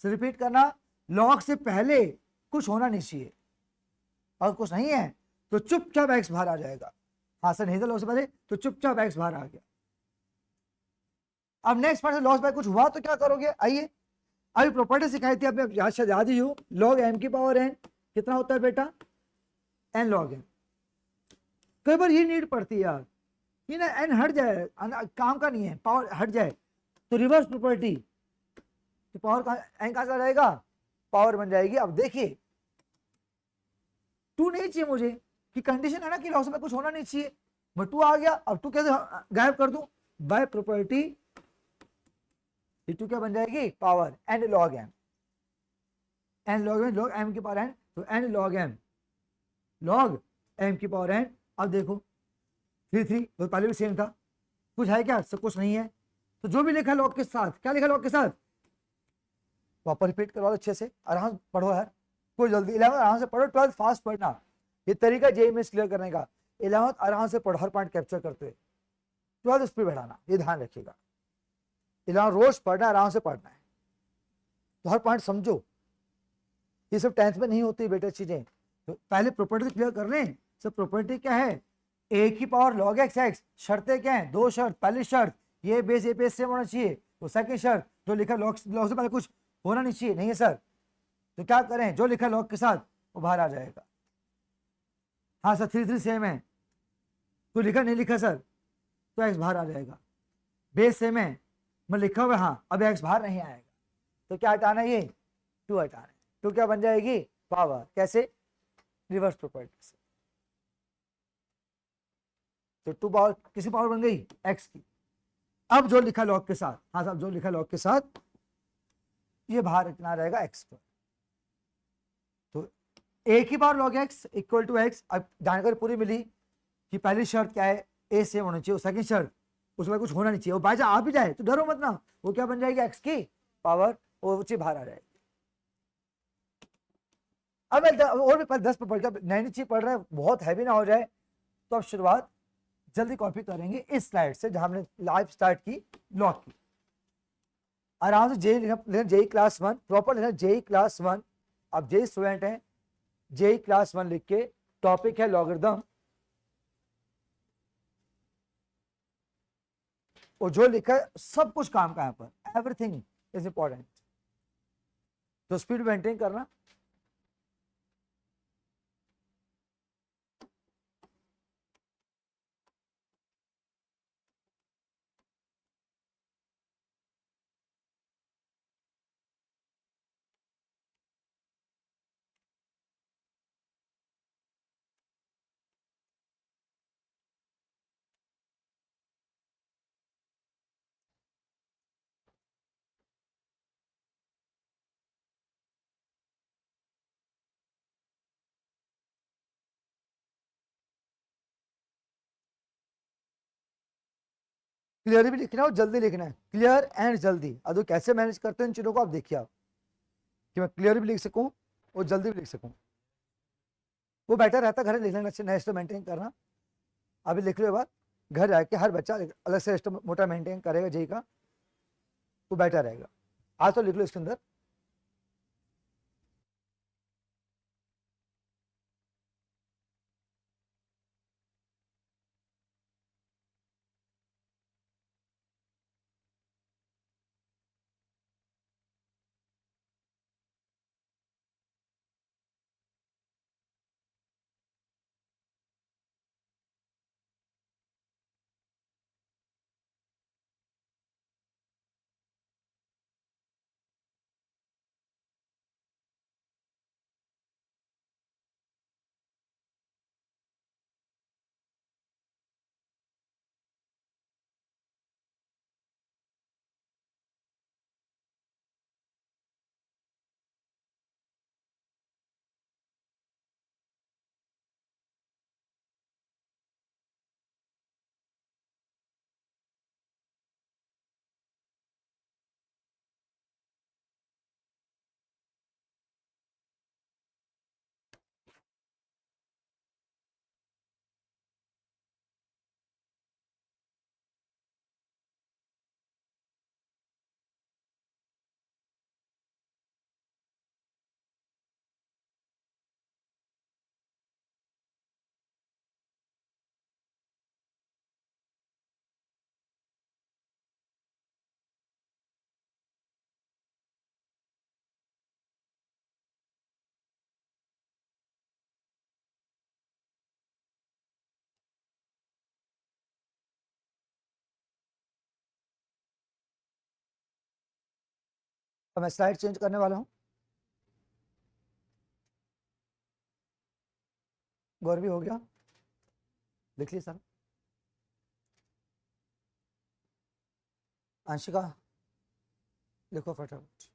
रिपीट करना, log से पहले कुछ होना नहीं चाहिए, और कुछ नहीं है तो चुपचाप x बाहर आ जाएगा। हाँ सर नहीं था log से पहले, तो चुपचाप x बाहर आ गया, अब नेक्स्ट पार्ट लॉस बाय कुछ हुआ तो क्या करोगे, आइए अभी प्रॉपर्टी सिखाई थी, अब याद ही हो, लॉग एम की पावर एन कितना होता है बेटा, एन लॉग एन। कई बार ये नीड पड़ती है यार, ये ना एन हट जाए, काम का नहीं है, पावर हट जाए तो रिवर्स प्रॉपर्टी, तो पावर का एन कहां से रहेगा, पावर बन जाएगी। अब देखिए टू नहीं चाहिए मुझे, कि कंडीशन है ना कि लॉस में कुछ होना नहीं चाहिए, बट टू आ गया, अब टू कैसे गायब कर दूं, बाय प्रॉपर्टी टू क्या बन जाएगी, power n log m, n log m, log m की पावर एन, तो n log m, log m की पावर एन। अब देखो 3 तो पहले भी सेम था, कुछ है क्या, सब कुछ नहीं है, तो जो भी लिखा लॉग के साथ, क्या लिखा लॉग के साथ, वापस रिपीट करवा दो अच्छे से, आराम से पढ़ो यार, कोई जल्दी, 11 आराम से पढ़ो, 12 फास्ट पढ़ना, ये तरीका जेई में क्लियर करने का, 11 आराम से पढ़ो, हर पॉइंट कैप्चर करते हुए, 12 स्पीड बढ़ाना, ये ध्यान रखिएगा, 11 रोज पढ़ना, आराम से पढ़ना है, तो हर पॉइंट समझो, ये सब 10th में नहीं होती बेटा चीजें, तो पहले प्रॉपर्टी क्लियर कर लें। सब प्रॉपर्टी क्या है, ए की पावर लॉग एक्स एक्स, शर्तें क्या है, दो शर्त, पहली शर्त ये बेस सेम होना चाहिए, तो सेकंड शर्त जो लिखा लॉग लॉग से पहले कुछ होना नहीं चाहिए, नहीं है सर, तो क्या करें, जो लिखा लॉग के साथ वो बाहर आ जाएगा। हाँ सर 3 सेम है, तो लिखा नहीं लिखा सर, तो एक्स बाहर आ जाएगा, बेस सेम है, मैं लिखा हुआ हाँ, अब एक्स बाहर नहीं आएगा, तो क्या हटाना है, ये टू हटाना है, टू क्या बन जाएगी, पावर, कैसे, रिवर्स प्रॉपर्टी से, तो टू पावर किसी पावर बन गई, एक्स की। अब जो लिखा लॉग के साथ, हाँ साहब जो लिखा लॉग के साथ, ये बाहर कितना रहेगा, एक्स स्क्वायर, तो ए की power log x equal to x. अब जानकारी पूरी मिली कि पहली शर्त क्या है, ए सेम होना चाहिए, सेकंड शर्त उसमें कुछ होना नहीं चाहिए, वो बाई चांस आ भी जाए तो डरो मत ना, वो क्या बन जाएगी, एक्स की पावर, वो चीज बाहर आ जाएगी। अब मैं और भी 10 पर पढ़ कर नई नई चीज पढ़ रहे हैं, बहुत हैवी ना हो जाए, तो अब शुरुआत जल्दी कॉपी करेंगे इस स्लाइड से, जहां हमने लाइव स्टार्ट की लॉग की, आराम से जेई लिखना, जेई क्लास 1 प्रॉपर लिखना, जेई क्लास 1, आप जेई स्टूडेंट हैं, जेई क्लास 1 लिख के, टॉपिक है लॉगरिथम, और जो लिखा है सब कुछ काम का, यहाँ पर एवरीथिंग इज इंपॉर्टेंट, तो स्पीड मेंटेन करना। क्लियर भी लिखना है और जल्दी लिखना है, क्लियर एंड जल्दी, अब कैसे मैनेज करते हैं इन चीजों को आप देखिए, आप कि मैं क्लियर भी लिख सकूं और जल्दी भी लिख सकूं, वो बेटर रहता, घर लिख लेना, नेक्स्ट मेंटेन करना, अभी लिख लो बात, घर जाके हर बच्चा अलग से मोटा मेंटेन करेगा जेई का, वो बेटर रहेगा, आज तो लिख लो इसके अंदर। अब मैं स्लाइड चेंज करने वाला हूं। गौर भी हो गया, लिख ली सर। अंशिका लिखो फटाफट।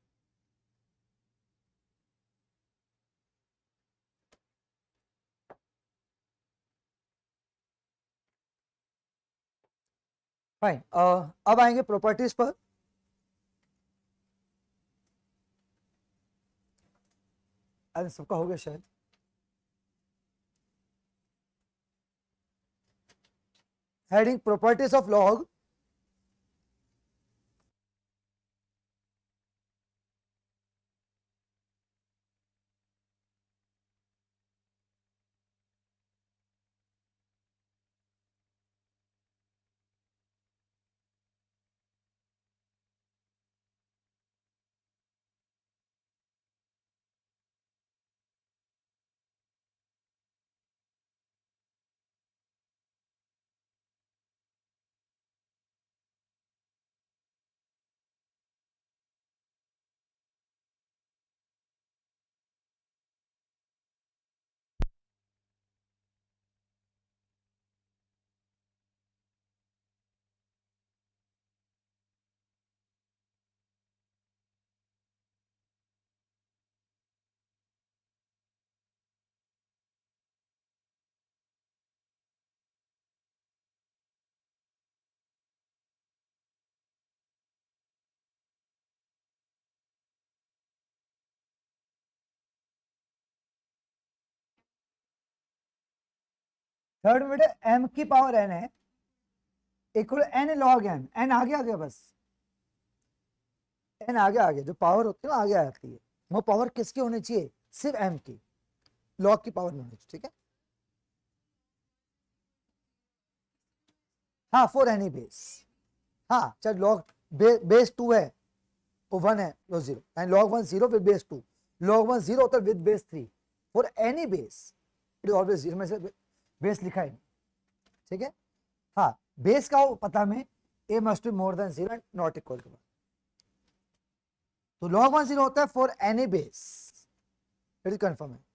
फाइन, अब आएंगे प्रॉपर्टीज पर। अरे सबका हो गया शायद। Heading properties of log. Third में एम की पावर एन है equal n log n. N आगे आ गया बस, एन आगे आ गया। जो पावर होती है ना आगे आती है, वो पावर किसकी होनी चाहिए? सिर्फ एम की, लॉग की पावर नहीं होनी चाहिए। ठीक है, हाँ फॉर एनी बेस। हाँ चाहे लॉग बेस 2 है वो 1 है वो 0, and log 1 0 with base 2, log 1 0 होता है with base 3 for any base, it is always 0 में से बेस लिखा है। ठीक है, हाँ बेस का हो पता में a must be more than 0 and not equal to 1। तो log 1 0 होता है for any base, it is confirm है।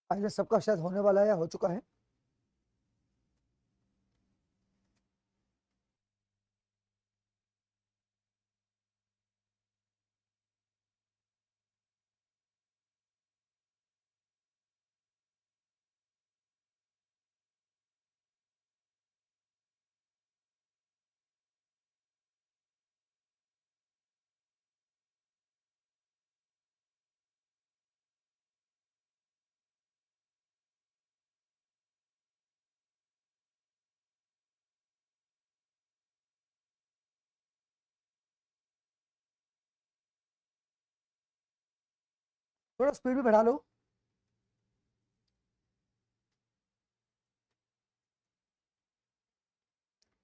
आज सबका शायद होने वाला है या हो चुका है। थोड़ा स्पीड भी बढ़ा लो।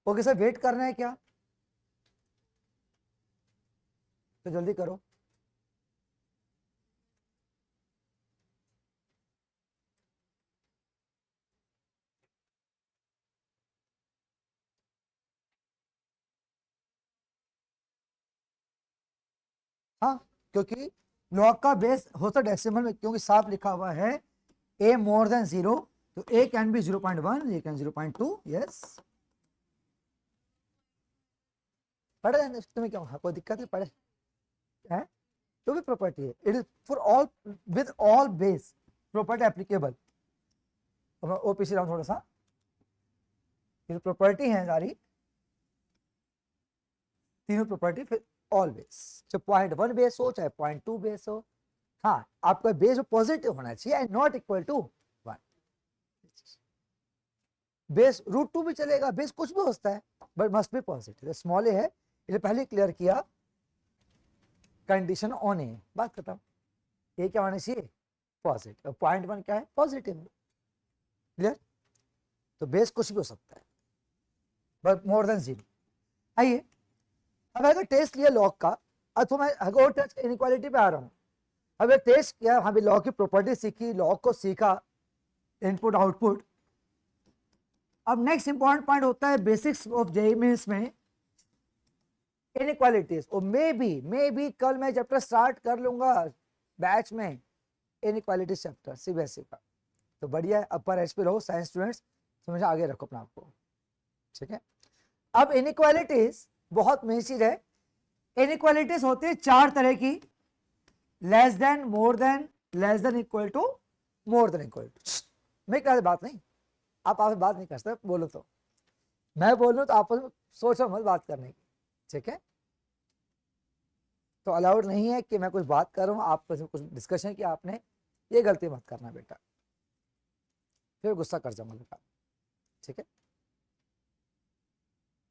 ओके सर, वेट करना है क्या? तो जल्दी करो। हाँ, क्योंकि लॉग का बेस होता डेसिमल में, क्योंकि साफ लिखा हुआ है a मोर देन 0, तो a can be 0.1, a can 0.2। Yes, पढ़े जाने तुम्हें क्या कोई दिक्कत है, पढ़े है तो भी प्रॉपर्टी है। It is for all, with all base property applicable. ओ पीछे जाऊं थोड़ा सा, ये प्रॉपर्टी है सारी, तीनों प्रॉपर्टी फिर ऑल बेस, चाहे 0.1 बेस हो चाहे 0.2 बेस हो। हाँ, आपका बेस पॉजिटिव होना चाहिए and not equal to 1। Base √2 भी चलेगा, बेस कुछ भी हो सकता है, but must be positive. Small a है, ये पहले क्लियर किया, कंडीशन ऑन है, बात खत्म। ये क्या होना चाहिए, पॉजिटिव। 0.1 क्या है, पॉजिटिव। क्लियर, तो बेस कुछ भी हो सकता है बट मोर देन 0। आइए अब अगर टेस्ट लिया लॉग का, अथवा मैं और टेस्ट इनइक्वालिटी पे आ रहा हूं। अब ये टेस्ट किया, हाँ भी लॉग की प्रॉपर्टी सीखी, लॉग को सीखा, इनपुट आउटपुट। अब नेक्स्ट इंपॉर्टेंट पॉइंट होता है बेसिक्स ऑफ जेईई मेंस में इनइक्वालिटीज। और मे बी कल मैं चैप्टर स्टार्ट कर लूंगा बैच में, इनइक्वालिटीज चैप्टर सीबीएसई का, तो बढ़िया है। अपर एच पे रहो साइंस स्टूडेंट्स, समझ आगे रखो अपने आपको, ठीक है। अब इनइक्वालिटीज बहुत मेन चीज है। इनइक्वालिटीज होती है 4 तरह की, less than, more than, less than equal to, more than equal to. मैं क्या बात नहीं, आप आपसे बात नहीं कर सकते, बोलो तो मैं बोलूं तो आप सोचो मत बात करने की, ठीक है। तो अलाउड नहीं है कि मैं कुछ बात कर रहा हूं, आप कुछ डिस्कशन किया आपने, ये गलती मत करना बेटा, फिर गुस्सा कर जाऊंगा बेटा, ठीक है।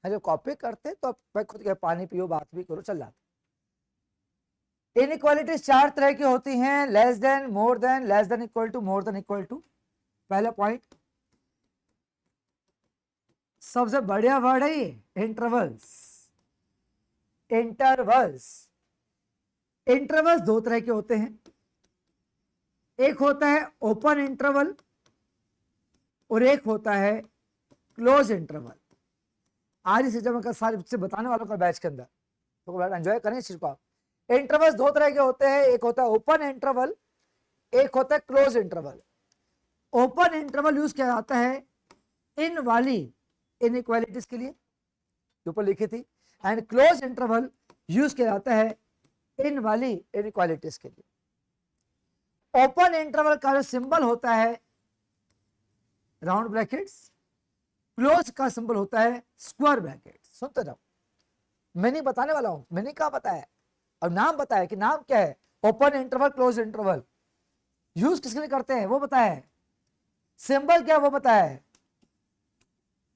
जो कॉपी करते तो मैं खुद के पानी पियो, बात भी करो, चल जाता। इनइक्वालिटी 4 तरह की होती हैं, less than, more than, less than equal to, more than equal to. पहला पॉइंट, सबसे बढ़िया वर्ड है ये, इंटरवल्स। इंटरवल्स, इंटरवल्स 2 तरह के होते हैं, एक होता है ओपन इंटरवल और एक होता है क्लोज इंटरवल। आज इस चीज में सारे बच्चे बताने वालों का बैच के अंदर, तो एंजॉय करें इस चीज को आप। इंटरवल्स 2 तरह के होते हैं, एक होता है ओपन इंटरवल, एक होता है close interval. Open interval use किया जाता है इन वाली इनइक्वालिटीज के लिए जो ऊपर लिखी थी, एंड क्लोज इंटरवल यूज किया जाता है इन वाली इनइक्वालिटीज के लिए। ओपन इंटरवल का जो सिंबल होता है राउंड ब्रैकेट्स, क्लोज का सिंबल होता है स्क्वायर ब्रैकेट। सुनते जाओ, मैं नहीं बताने वाला हूं, मैंने कहा बताया, अब नाम बताया कि नाम क्या है, open interval, close interval. Use किसके लिए करते हैं वो बताया है, सिंबल क्या वो बताया है,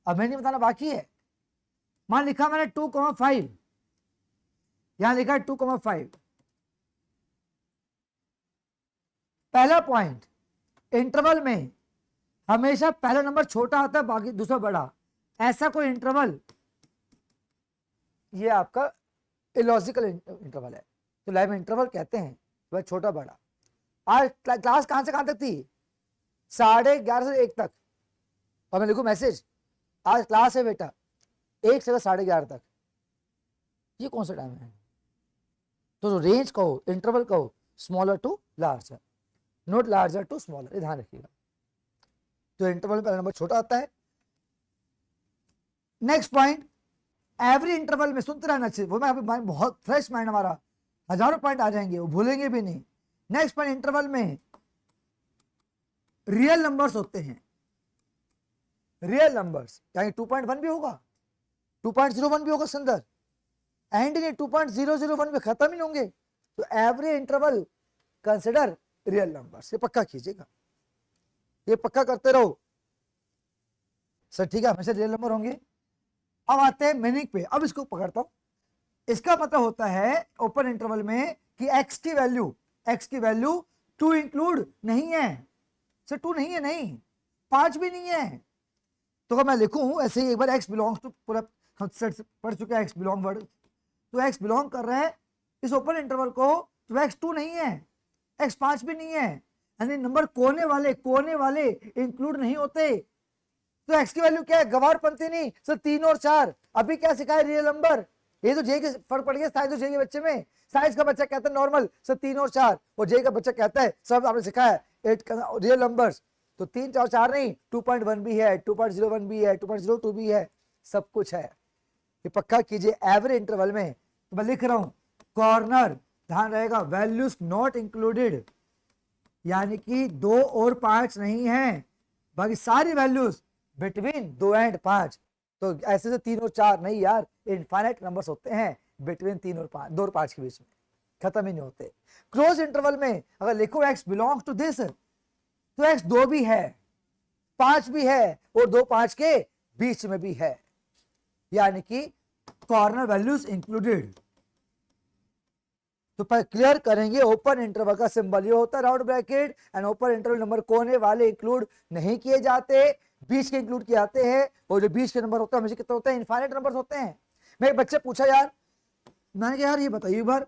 अब मैं नहीं बताना बाकी है। मान लिखा मैंने 2,5, यहां लिखा है 2,5। पहला पॉइंट, इंटरवल में हमेशा पहला नंबर छोटा आता है, बाकी दूसरा बड़ा। ऐसा कोई इंटरवल, ये आपका इलॉजिकल इंटरवल है, तो लाइव इंटरवल कहते हैं, वह छोटा बड़ा। आज क्लास कहां से कहां तक थी, 11:30 से 1 तक, और मैं लिखूं मैसेज आज क्लास है बेटा 1 से 11:30 तक, ये कौन सा टाइम है। तो रेंज कहो, इंटरवल कहो, smaller to larger, not larger to smaller, ये ध्यान रखिएगा। तो इंटरवल में पहला नंबर छोटा आता है। नेक्स्ट पॉइंट, एवरी इंटरवल में सुनते रहना चाहिए, वो मैं अभी बहुत फ्रेश माइंड हमारा, हजारों पॉइंट आ जाएंगे, वो भूलेंगे भी नहीं। नेक्स्ट पॉइंट, इंटरवल में रियल नंबर्स होते हैं, रियल नंबर्स, यानी 2.1 भी होगा, 2.01 भी होगा इसके अंदर, एंड नहीं 2.001 में खत्म ही होंगे। तो every interval consider real numbers, ये पक्का कीजिएगा, ये पक्का करते रहो सर, ठीक है, हमेशा रियल नंबर होंगे। अब आते हैं मीनिंग पे, अब इसको पकड़ता हूं। इसका मतलब होता है ओपन इंटरवल में कि x की वैल्यू 2 इंक्लूड नहीं है, सर 2 नहीं है, नहीं 5 भी नहीं है। तो अगर मैं लिखूं ऐसे ही एक बार x बिलोंग्स टू, पूरा हम सेट पढ़ चुके हैं x बिलोंग वर्ड, तो x बिलोंग कर रहा है इस ओपन इंटरवल को, तो x 2 नहीं है, x 5 भी नहीं है, यानी नंबर कोने वाले इंक्लूड नहीं होते। तो x की वैल्यू क्या है, गवार पंक्ति नहीं सर, 3 और 4। अभी क्या सिखाया, रियल नंबर, ये तो जे के फर्क पड़ गया साइंस और जे के बच्चे में। साइंस का बच्चा कहता है नॉर्मल सर 3 और 4, और जे का बच्चा कहता है सब आपने सिखाया है 8 रियल नंबर्स, तो 3 और 4 नहीं, 2.1 भी है, 2.01 भी है, 2.02 भी है, सब कुछ है। ये पक्का कीजिए। एवरेज इंटरवल में तो मैं लिख रहा हूं कॉर्नर, ध्यान रहेगा वैल्यूज नॉट इंक्लूडेड, यानी कि 2 और 5 नहीं है, बाकी सारी वैल्यूज बिटवीन 2 एंड 5। तो ऐसे से 3 और 4 नहीं यार, इनफाइनाइट नंबर्स होते हैं बिटवीन 3 और 5, 2 और 5 के बीच में, खत्म ही नहीं होते। क्लोज इंटरवल में अगर लिखो x बिलोंग्स टू दिस, तो x 2 भी है, 5 भी है, और 2 5 के बीच में भी है, यानी कि कॉर्नर वैल्यूज इंक्लूडेड। तो क्लियर करेंगे, ओपन इंटरवल का सिंबल ये होता है round bracket, and open interval number कोने वाले इंक्लूड नहीं किए जाते, बीच के इंक्लूड किए जाते हैं, और जो बीच के नंबर होते हैं हमेशा कितने होते हैं, इनफाइनाइट नंबर्स होते हैं। मैं एक बच्चे पूछा यार, मैंने कहा यार ये बताइए बार,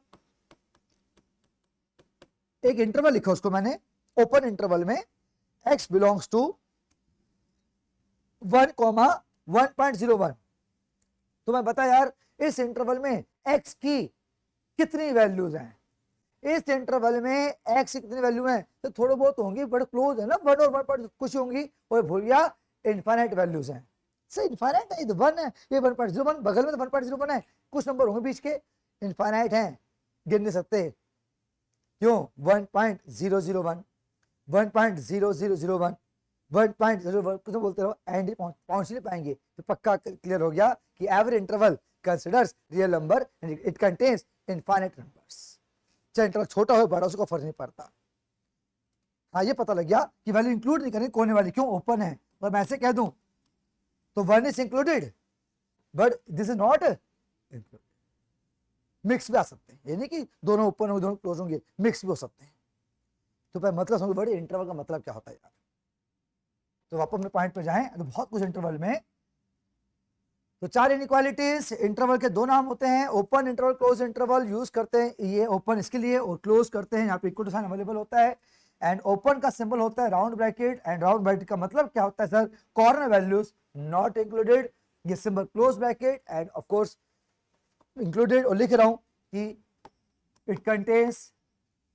एक इंटरवल लिखा उसको मैंने, ओपन इंटरवल में x बिलोंग्स टू 1,1.01, तो मैं बता यार इस इंटरवल में x की कितनी वैल्यूज हैं, इस इंटरवल में x की कितनी वैल्यू है, तो थोड़े बहुत होंगी, बड़े क्लोज है ना, 1 और 1 कुछ होंगी, और भूल गया इनफाइनाइट वैल्यूज हैं। सही इनफाइनाइट है, ये 1 है, ये 1.01, बगल में तो 1.01 है, कुछ नंबर होंगे बीच के इनफाइनाइट हैं, गिन नहीं सकते। क्यों 1.001, 1.0001, 1.01 कुछ बोलते रहो, एंड पहुंच नहीं पाएंगे। तो पक्का क्लियर हो गया कि average interval considers real number and it contains infinite numbers. चाहे इंटरवल छोटा हो बड़ा, उसको फर्क नहीं पड़ता। हाँ ये पता लग गया कि वैल्यू इंक्लूड नहीं करनी कोने वाली, क्यों ओपन है, और मैं ऐसे कह दूं तो 1 is included but this is not included. Mix भी आ सकते हैं, ये नहीं कि दोनों ओपन होंगे दोनों क्लोज होंगे, मिक्स भी हो सकते हैं। तो भाई मतलब समझ बड़े इंटरवल का मतलब क्या होता है यार। तो वापस में पॉइंट पे जाएं, तो बहुत कुछ इंटरवल में। तो 4 इनइक्वालिटीज, इंटरवल के 2 नाम होते हैं, open interval close interval. Use करते हैं ये ओपन इसके लिए, और क्लोज करते हैं यहाँ पे इक्वल टू साइन अवेलेबल होता है। एंड ओपन का सिंबल होता है round bracket, and round bracket का मतलब क्या होता है sir, corner values not included. ये symbol close bracket, and of course included, और लिख रहा हूं कि it contains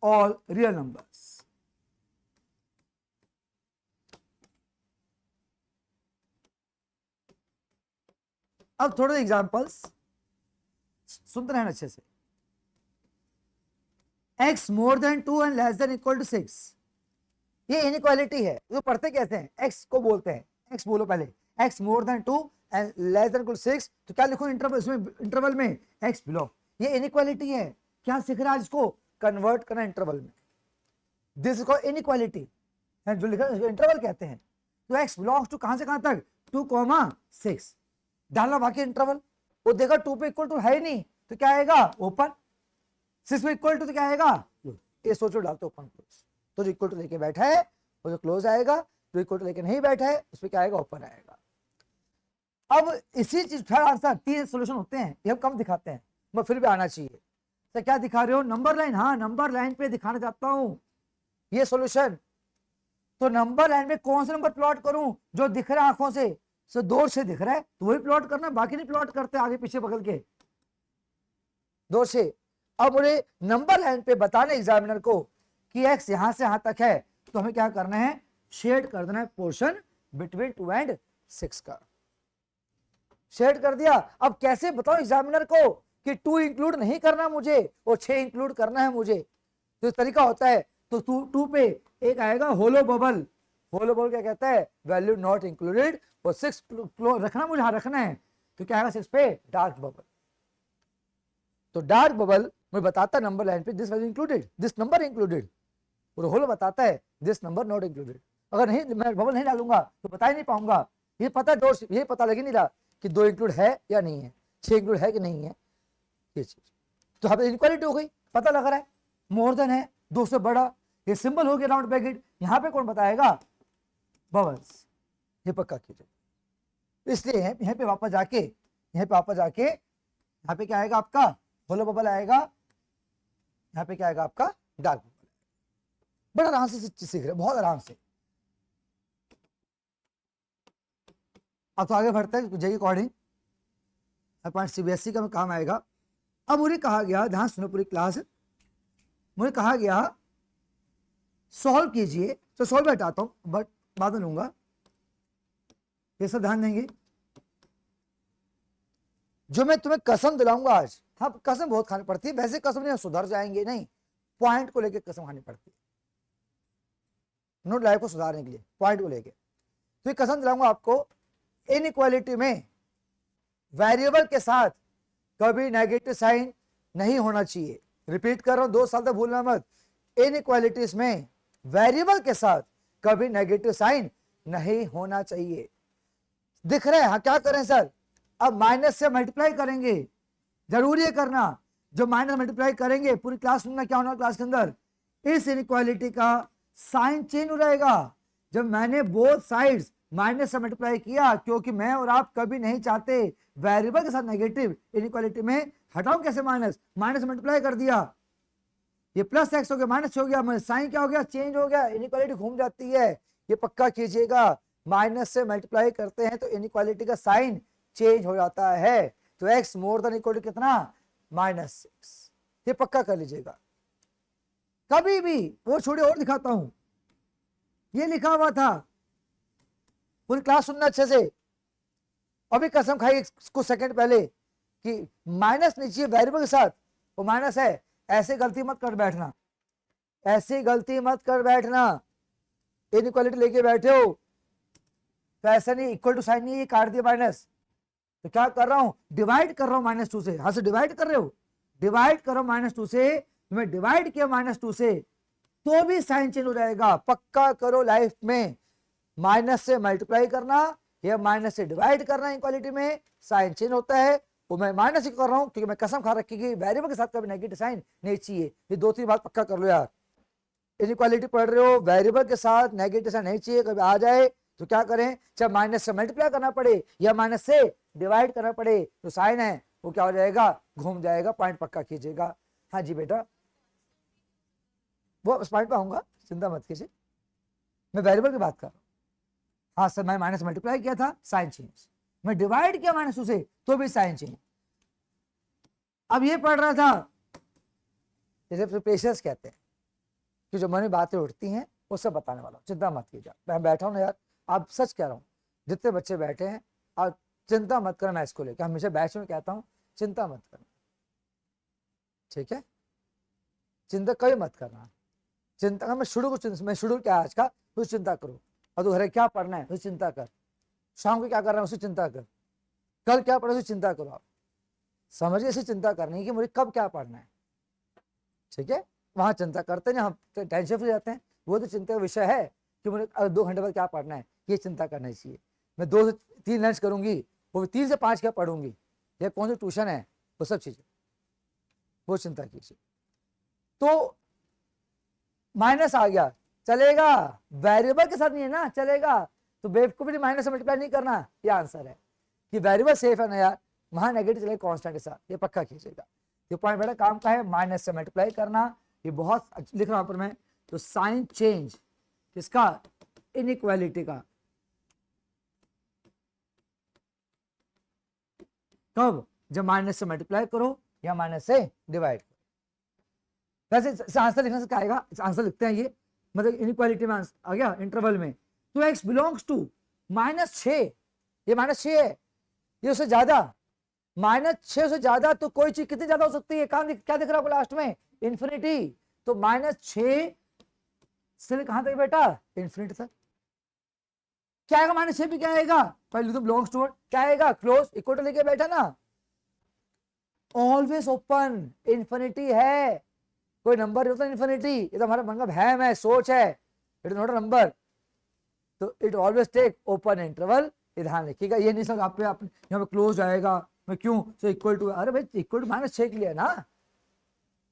all real numbers. अब थोड़े एग्जांपल्स सुनते रहना अच्छे से। x more than 2 and less than equal to 6, ये इनइक्वालिटी है। जो पढ़ते कैसे हैं, x को बोलते हैं, x बोलो पहले, x more than 2 and less than equal to 6, तो क्या लिखो इंटरवल, इसमें इंटरवल में x बिलोंग, ये इनइक्वालिटी है। क्या सीख रहा है, इसको कन्वर्ट करना इंटरवल में, दिस इज कॉल्ड इनइक्वालिटी, जो लिखा है इंटरवल कहते हैं। तो x बिलोंग्स टू कहां से कहां तक, 2,6 डालना बाकी इंटरवल, वो देखा 2 पे इक्वल टू है ही नहीं, तो क्या आएगा ओपन, 6 पे इक्वल टू तो क्या आएगा, ये सोचो डालते ओपन क्लोज, तो जो इक्वल टू लेके बैठा है वो जो क्लोज आएगा, जो इक्वल टू लेके नहीं बैठा है उस पर क्या आएगा, ओपन आएगा। अब इसी चीज थर्ड आंसर 3 सोल्यूशन होते हैं, ये हम कम दिखाते हैं, मैं फिर भी आना चाहिए। तो क्या दिखा रहे हो, नंबर लाइन, हाँ नंबर लाइन पे दिखाना चाहता हूं ये सोल्यूशन। तो नंबर लाइन में कौन सा नंबर प्लॉट करूं जो दिख रहा है आंखों से, सो दूर से दिख रहा है तो वही प्लॉट करना, बाकी नहीं प्लॉट करते आगे पीछे बगल के, दूर से। अब मुझे नंबर लाइन पे बताना एग्जामिनर को कि x यहां से यहां तक है, तो हमें क्या करना है, शेड कर देना है पोर्शन बिटवीन 2 एंड 6 का, शेड कर दिया। अब कैसे बताओ एग्जामिनर को कि 2 इंक्लूड नहीं करना मुझे और 6 इंक्लूड करना है मुझे, तो तरीका होता है, तो 2 पे एक आएगा होलो बबल, होलो बबल क्या कहता है, वैल्यू नॉट इंक्लूडेड, और 6 रखना मुझे, हाँ रखना है, तो क्या आएगा 6 पे डार्क बबल। तो डार्क बबल मुझे बताता है नंबर लाइन पे this value included, this number included, और होलो बताता है दिस नंबर नॉट इंक्लूडेड। अगर नहीं मैं बबल नहीं डालूंगा तो बता ही नहीं पाऊंगा, ये पता डोर ये पता लग ही नहीं रहा कि 2 इंक्लूड है या नहीं है, 6 इंक्लूड है कि नहीं है, ये चीज। तो हमें इनक्वालिटी हो गई, पता लग रहा है मोर देन है, 2 से बड़ा, ये सिंबल हो गया राउंड ब्रैकेट, यहाँ पे कौन बताएगा, बबल्स, ये पक्का कीजिए। इसलिए यहाँ पे वापस जाके, यहाँ पे क्या आएगा आपका होलो बबल आएगा, यहाँ पे क्या आएगा आपका डार्क बबल। बड़ा आराम से सीख रहे, बहुत आराम से। अब तो आगे बढ़ते हैं जे के अकॉर्डिंग। पॉइंट सीबीएसई का में काम आएगा। अब मुझे कहा गया, ध्यान सुनो पूरी क्लास, मुझे कहा गया सॉल्व कीजिए, तो सॉल्व हटाता हूं बट बाद में लूंगा, ये सब ध्यान देंगे। जो मैं तुम्हें कसम दिलाऊंगा आज, हाँ कसम बहुत खानी पड़ती है, वैसे कसम नहीं सुधर जाएंगे, नहीं पॉइंट को लेकर कसम खानी पड़ती है, नोट लाइफ को सुधारने के लिए पॉइंट को लेकर। तो ये कसम दिलाऊंगा आपको, इनइक्वालिटी में वेरिएबल के साथ कभी नेगेटिव साइन नहीं होना चाहिए। रिपीट कर रहा हूं, 2 साल तक भूलना मत, इनइक्वालिटीज में वेरिएबल के साथ कभी नेगेटिव साइन नहीं होना चाहिए। दिख रहा है, हाँ क्या करें सर, अब माइनस से मल्टीप्लाई करेंगे, जरूरी है करना, जो माइनस मल्टीप्लाई करेंगे पूरी क्लास सुनना क्या होना क्लास के अंदर, इस इनइक्वालिटी का साइन चेंज हो जाएगा। जब मैंने बोथ साइड्स माइनस से मल्टीप्लाई किया, क्योंकि मैं और आप कभी नहीं चाहते वेरिएबल के साथ नेगेटिव, इनइक्वालिटी में हटाओ कैसे माइनस, माइनस मल्टीप्लाई कर दिया, ये प्लस एक्स हो गया माइनस हो गया, साइन क्या हो गया, चेंज हो गया, इनइक्वालिटी घूम जाती है, ये पक्का कीजिएगा। माइनस से मल्टीप्लाई करते हैं तो इनइक्वालिटी का साइन चेंज हो जाता है। तो x more than equal to कितना, -6, ये पक्का कर लीजिएगा। कभी भी वो छोड़िए और दिखाता हूं, ये लिखा हुआ था, पूरी क्लास सुनना अच्छे से। अभी कसम खाई कुछ सेकंड पहले कि माइनस नीचे वेरिएबल के साथ वो माइनस है, ऐसे गलती मत कर बैठना, ऐसी गलती मत कर बैठना, इनइक्वालिटी लेके बैठे हो तो ऐसा नहीं, इक्वल टू साइन नहीं, ये काट दिया माइनस, तो क्या कर रहा हूं, डिवाइड कर रहा हूं -2 से, हाँ से डिवाइड कर रहे हो, डिवाइड करो -2 से, मैं डिवाइड किया -2 से तो भी साइन चेंज हो जाएगा। पक्का करो लाइफ में, माइनस से मल्टीप्लाई करना या माइनस से डिवाइड करना इक्वालिटी में साइन चेंज होता है। वो मैं माइनस ही कर रहा हूं क्योंकि मैं कसम खा रखी कि वेरिएबल के साथ कभी नेगेटिव साइन नहीं चाहिए। ये 2-3 बात पक्का कर लो यार, इनइक्वालिटी पढ़ रहे हो, वेरिएबल के साथ नेगेटिव साइन नहीं चाहिए, कभी आ जाए तो क्या करें, चाहे माइनस से मल्टीप्लाई करना पड़े या माइनस से डिवाइड करना पड़े, तो साइन है वो क्या हो जाएगा, घूम जाएगा। पॉइंट पक्का कीजिएगा। हाँ जी बेटा, वो उस पॉइंट पे आऊंगा, चिंता मत कीजिए, मैं वेरिएबल की बात कर रहा हूँ। हाँ सर, मैं माइनस मल्टीप्लाई किया था, साइन चेंज, मैं डिवाइड किया -2 से तो भी साइन चेंज। अब ये पढ़ रहा था, जैसे पेशेंस कहते हैं कि जो मन में बातें उठती हैं वो सब बताने वाला हूँ, चिंता मत कीजिए। मैं बैठा हूँ ना यार, आप सच कह रहा हूँ, जितने बच्चे बैठे हैं और चिंता मत करना, मैं इसको लेकर हमेशा बैच में कहता हूँ चिंता मत करना, ठीक है, चिंता कभी मत करना। चिंता का मैं शुरू क्या आज का, तुझे चिंता करो, और तू घर क्या पढ़ना है उसे चिंता कर, शाम को क्या करना है उसे चिंता कर, कल क्या पढ़ना उसे चिंता करो। आप समझिए, ऐसी चिंता करनी कि मुझे कब क्या पढ़ना है, ठीक है, वहां चिंता करते नहीं, हम टेंशन फ्री जाते हैं, वो तो चिंता का विषय है कि मुझे 2 घंटे बाद क्या पढ़ना है, ये चिंता करना चाहिए। मैं 2 से 3 लंच करूंगी, वो 3 से 5 क्या पढ़ूंगी, या कौन सी ट्यूशन है, वो सब चीजें, वो चिंता कीजिए। तो माइनस आ गया, चलेगा, वेरिएबल के साथ नहीं है ना, चलेगा, तो बेवकूफी भी माइनस से मल्टीप्लाई नहीं करना, ये आंसर है कि वेरिएबल सेफ है ना यार, वहां नेगेटिव चलेगा कांस्टेंट के साथ, ये पक्का कीजिएगा। ये पॉइंट मेरा काम का है, माइनस से मल्टीप्लाई करना, ये बहुत लिख रहा हूं पर मैं, तो साइन चेंज किसका, इनइक्वालिटी का, कब, जब माइनस से मल्टीप्लाई करो या माइनस से डिवाइड करो। वैसे आंसर लिखने से क्या आएगा, आंसर लिखते हैं ये, मतलब इनइक्वालिटी में आ गया इंटरवल में, तो x बिलोंग्स टू -6, ये -6 है, ये उससे ज्यादा, -6 से ज्यादा, तो कोई चीज कितनी ज्यादा हो सकती है, क्या दिख रहा है लास्ट में, इंफिनिटी, तो -6 से कहां तक बेटा, इंफिनिटी तक। क्या आएगा, -6 भी क्या आएगा, पहले तो बिलोंग्स टू क्या आएगा, क्लोज इक्वल टू लेके बैठा ना, ऑलवेज ओपन, इंफिनिटी है, कोई नंबर होता है इन्फिनिटी, ये तो हमारा मतलब है, मैं सोच है, it is not a number, तो it always take open interval, ध्यान रखिएगा। ये नहीं सब आप यहाँ पे क्लोज आएगा, मैं क्यों, तो इक्वल टू, अरे भाई इक्वल टू -6 के लिए ना,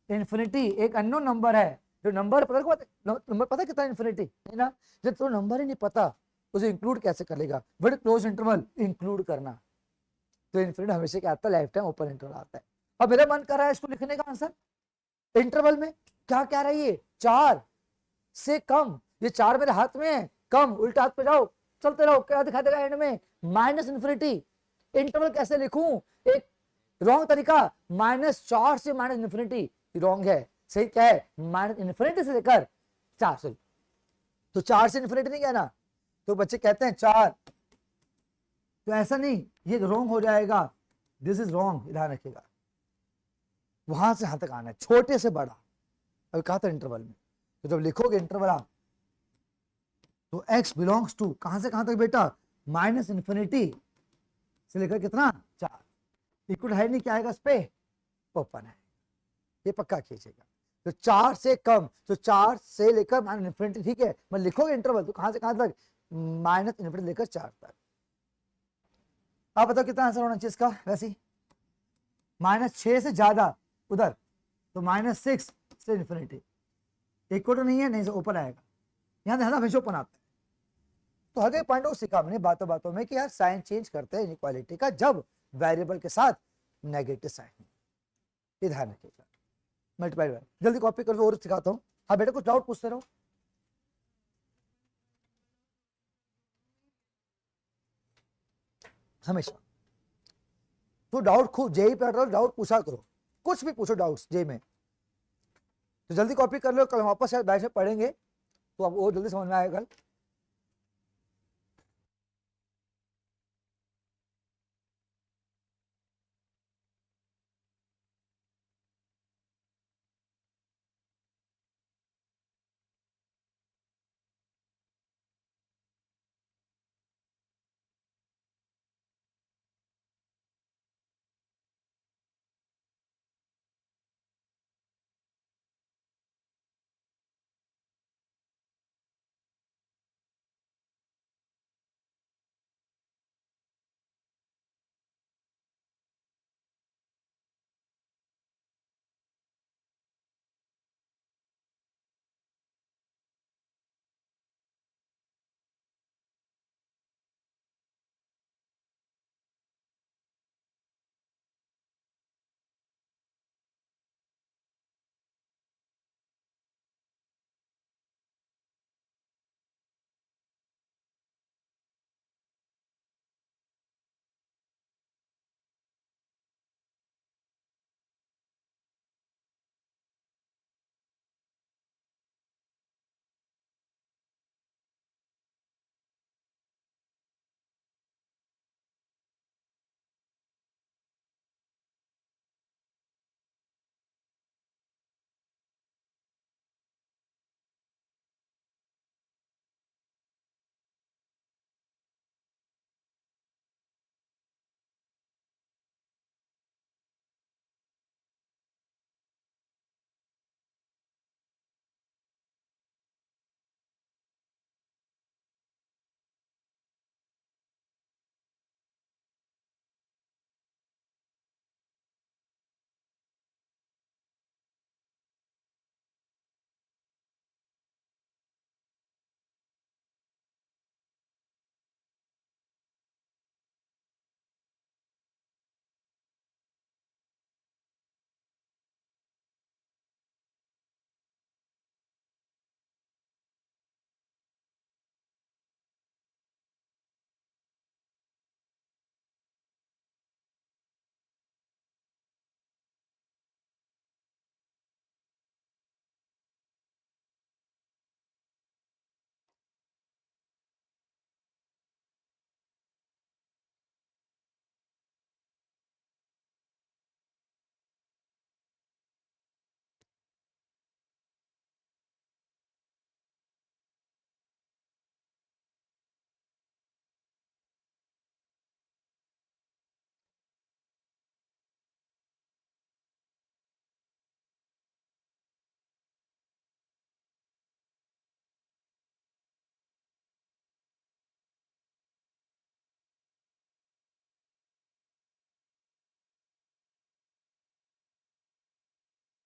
इन्फिनिटी एक अननोन नंबर है, जो नंबर पता कितना इन्फिनिटी है ना, जब तो नंबर ही नहीं पता उसे इंक्लूड कैसे कर लेगा, बट क्लोज इंटरवल इंक्लूड करना, तो इन्फिनिटी हमेशा क्या आता है, लाइफ टाइम ओपन इंटरवल आता है। अब मेरा मन कर रहा है इसको लिखने का आंसर, इंटरवल में क्या कह रही है, 4 से कम, ये 4 मेरे हाथ में है, कम, उल्टा हाथ पे जाओ, चलते रहो, क्या दिखा देगा एंड में, -इन्फिनिटी। इंटरवल कैसे लिखूं, एक रॉन्ग तरीका -4 से -इन्फिनिटी रॉन्ग है। सही क्या है? -इन्फिनिटी से लेकर 4 से, तो 4 से इन्फिनिटी नहीं कहना। तो बच्चे कहते हैं 4, तो ऐसा नहीं, ये रॉन्ग हो जाएगा, दिस इज रॉन्ग, ध्यान रखिएगा। वहां से यहां तक आना है, छोटे से बड़ा। अभी कहा था इंटरवल में, तो जब लिखोगे इंटरवल आप, तो x बिलोंग्स टू कहां से कहां तक बेटा? -इन्फिनिटी से लेकर कितना? 4। इक्वल है नहीं, क्या आएगा इस पे? ओपन है, ये पक्का कीजिएगा। तो 4 से कम, तो 4 से लेकर -इन्फिनिटी, ठीक है। मैं लिखोगे इंटरवल तो कहां से कहां तक? -इन्फिनिटी लेकर 4 तक। आप बताओ कितना आंसर होना चाहिए इसका? वैसे ही -6 से ज्यादा उधर, तो -6 से इन्फिनिटी। इक्वल तो नहीं है, नहीं से ओपन आएगा। यहाँ ध्यान हमेशा ओपन आता है। तो आगे पॉइंट और सीखा हमने बातों बातों में कि यार साइन चेंज करते हैं इनइक्वालिटी का जब वेरिएबल के साथ नेगेटिव साइन, ये ध्यान रखिएगा। मल्टीप्लाई, जल्दी कॉपी कर दो और सिखाता हूँ। हाँ बेटा, कुछ डाउट पूछते रहो हमेशा। तो डाउट खूब जेई पे रहो, डाउट पूछा करो, कुछ भी पूछो डाउट्स जेई में। तो जल्दी कॉपी कर लो, कल वापस बैच में पढ़ेंगे तो अब वो जल्दी समझ में आएगा।